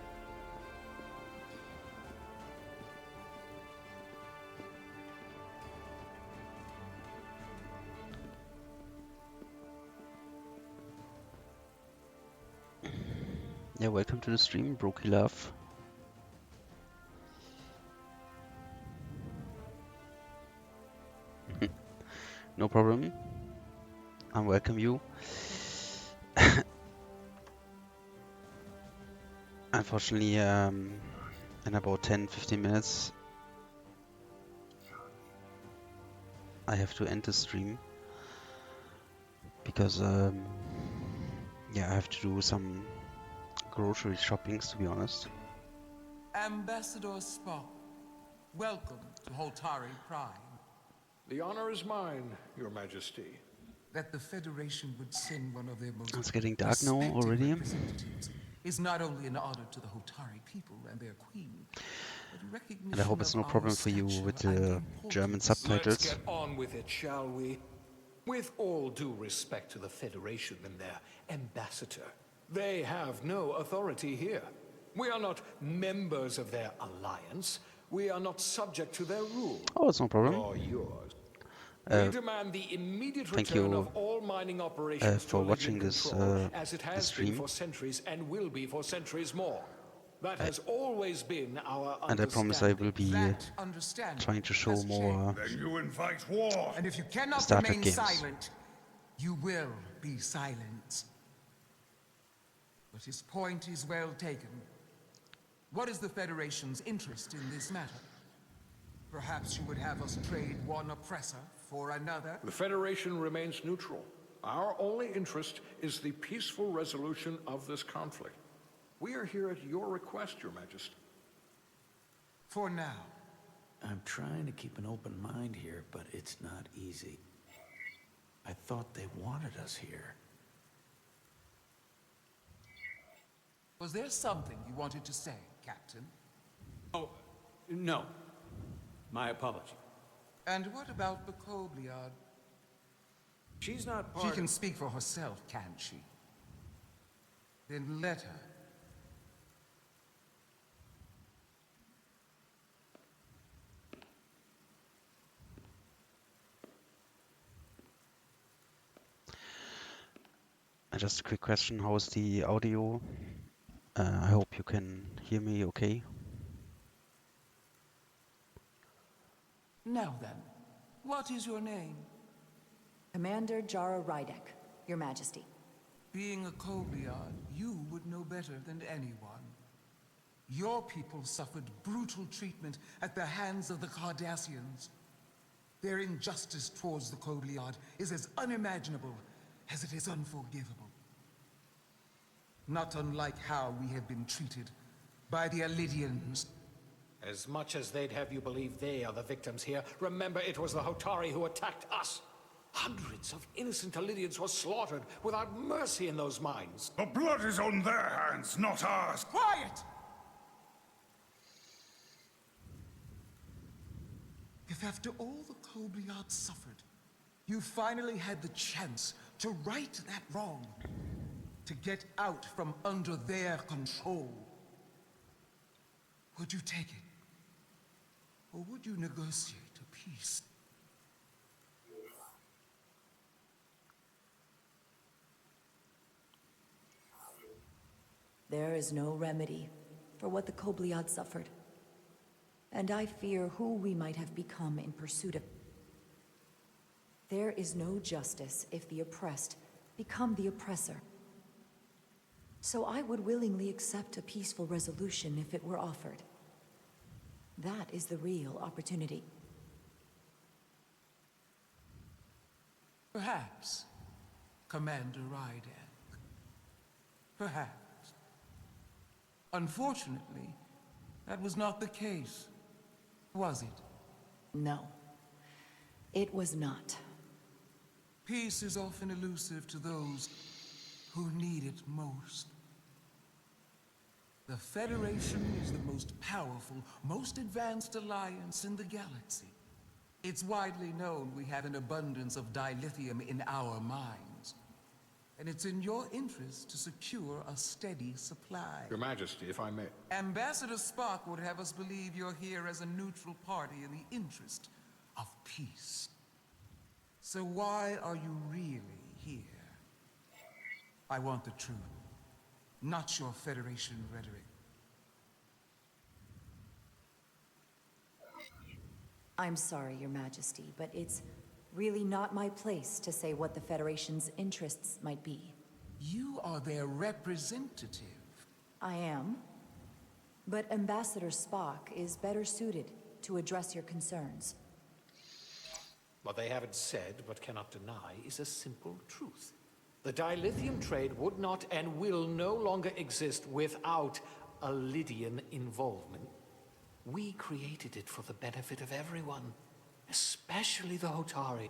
Yeah, welcome to the stream, Brokey Love. No problem. I welcome you. Unfortunately, in about 10-15 minutes, I have to end the stream because, yeah, I have to do some grocery shoppings, to be honest. Ambassador Spock, welcome to Holtari Prime. The honor is mine, Your Majesty. That the Federation would send one of their most It's getting dark now respected already. representatives is not only an honor to the Hotari people and their queen, but a recognition And I hope it's no of our problem for you stature with and the importance. German Let's subtitles. get on with it, shall we? With all due respect to the Federation and their ambassador, they have no authority here. We are not members of their alliance. We are not subject to their rule. Oh, it's no problem. Nor yours. We demand the immediate thank return you, of all mining operations for to watching Olympian this, control, as it this has been stream. for centuries and will be for centuries more. That has always been our And I promise I will be understanding trying to show has more changed. Then you invite war. And if you cannot Star Trek remain games. silent, you will be silenced. But his point is well taken. What is the Federation's interest in this matter? Perhaps you would have us trade one oppressor for another? The Federation remains neutral. Our only interest is the peaceful resolution of this conflict. We are here at your request, Your Majesty. For now. I'm trying to keep an open mind here, but it's not easy. I thought they wanted us here. Was there something you wanted to say, Captain? Oh, no. My apology. And what about the Kobliad? She's not She part can of... speak for herself, can't she? Then let her. Just a quick question, how is the audio? I hope you can hear me okay. Now then, what is your name? Commander Jara Rydek, Your Majesty. Being a Kobliad, you would know better than anyone. Your people suffered brutal treatment at the hands of the Cardassians. Their injustice towards the Kobliad is as unimaginable as it is unforgivable. Not unlike how we have been treated by the Alidians. As much as they'd have you believe they are the victims here, remember it was the Hotari who attacked us. Hundreds of innocent Alidians were slaughtered without mercy in those mines. The blood is on their hands, not ours. Quiet! If after all the Kobliad suffered, you finally had the chance to right that wrong, to get out from under their control, would you take it? Or would you negotiate a peace? There is no remedy for what the Kobliad suffered. And I fear who we might have become in pursuit of. There is no justice if the oppressed become the oppressor. So I would willingly accept a peaceful resolution if it were offered. That is the real opportunity. Perhaps, Commander Rydak. Perhaps. Unfortunately, that was not the case, was it? No, it was not. Peace is often elusive to those who need it most. The Federation is the most powerful, most advanced alliance in the galaxy. It's widely known we have an abundance of dilithium in our mines. And it's in your interest to secure a steady supply. Your Majesty, if I may. Ambassador Spock would have us believe you're here as a neutral party in the interest of peace. So why are you really here? I want the truth, not your Federation rhetoric. I'm sorry, Your Majesty, but it's really not my place to say what the Federation's interests might be. You are their representative. I am. But Ambassador Spock is better suited to address your concerns. What they haven't said, but cannot deny, is a simple truth. The dilithium trade would not and will no longer exist without Alidian involvement. We created it for the benefit of everyone, especially the Hotari.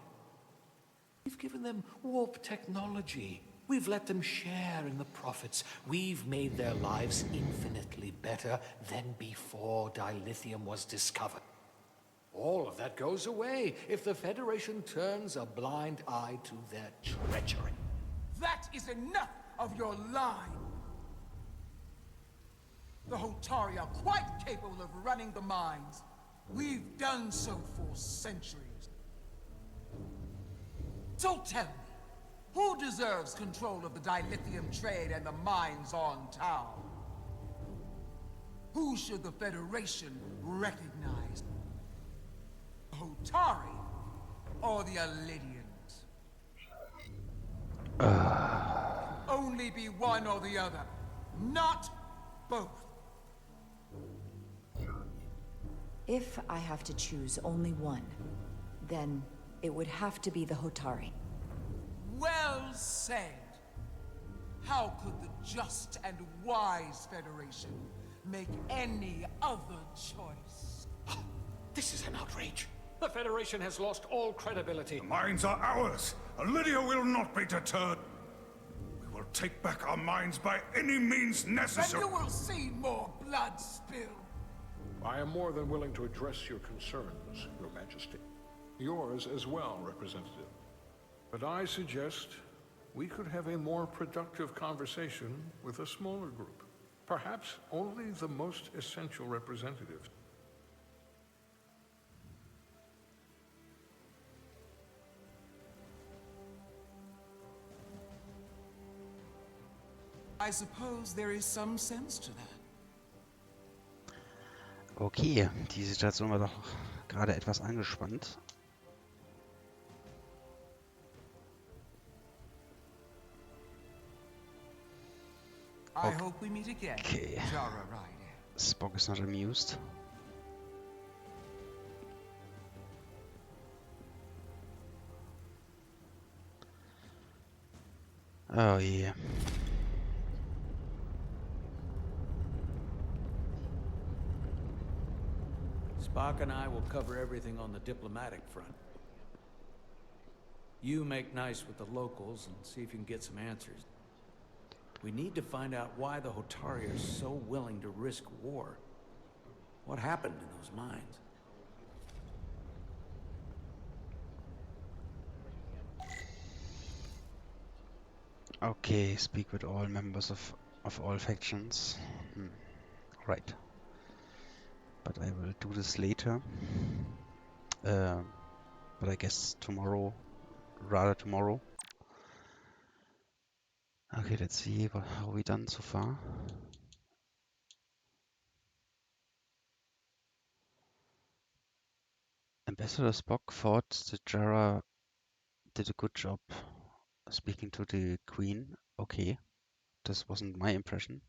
We've given them warp technology. We've let them share in the profits. We've made their lives infinitely better than before dilithium was discovered. All of that goes away if the Federation turns a blind eye to their treachery. That is enough of your lying! The Hotari are quite capable of running the mines. We've done so for centuries. So tell me, who deserves control of the dilithium trade and the mines on Tau? Who should the Federation recognize? The Hotari or the Alidians? Only be one or the other, not both. If I have to choose only one, then it would have to be the Hotari. Well said. How could the just and wise Federation make any other choice? This is an outrage. The Federation has lost all credibility. The mines are ours. Lydia will not be deterred. We will take back our mines by any means necessary. And you will see more blood spilled. I am more than willing to address your concerns, Your Majesty. Yours as well, Representative. But I suggest we could have a more productive conversation with a smaller group. Perhaps only the most essential representatives. I suppose there is some sense to that. Okay, die Situation war doch gerade etwas angespannt. I hope we meet again, Okay. Jara Ryder. Spock is not amused. Oh yeah. Spock and I will cover everything on the diplomatic front. You make nice with the locals and see if you can get some answers. We need to find out why the Hotari are so willing to risk war. What happened in those mines? Okay, speak with all members of all factions. Right. But I will do this later. But I guess tomorrow, rather tomorrow. Okay, let's see how we done so far. Ambassador Spock thought that Jara did a good job speaking to the Queen. Okay, this wasn't my impression.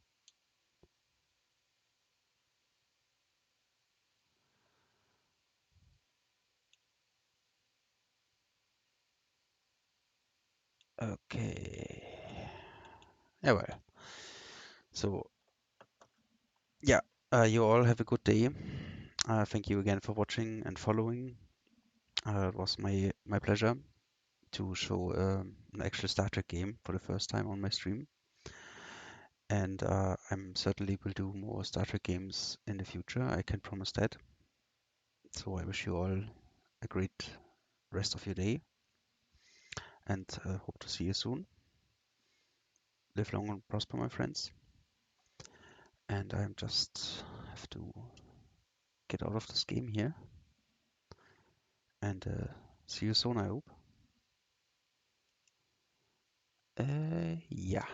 Okay. Yeah, well. So, yeah, you all have a good day. Thank you again for watching and following. It was my pleasure to show an actual Star Trek game for the first time on my stream. And I'm certainly will do more Star Trek games in the future. I can promise that. So I wish you all a great rest of your day and hope to see you soon. Live long and prosper, my friends. And I just have to get out of this game here. And see you soon, I hope. Yeah.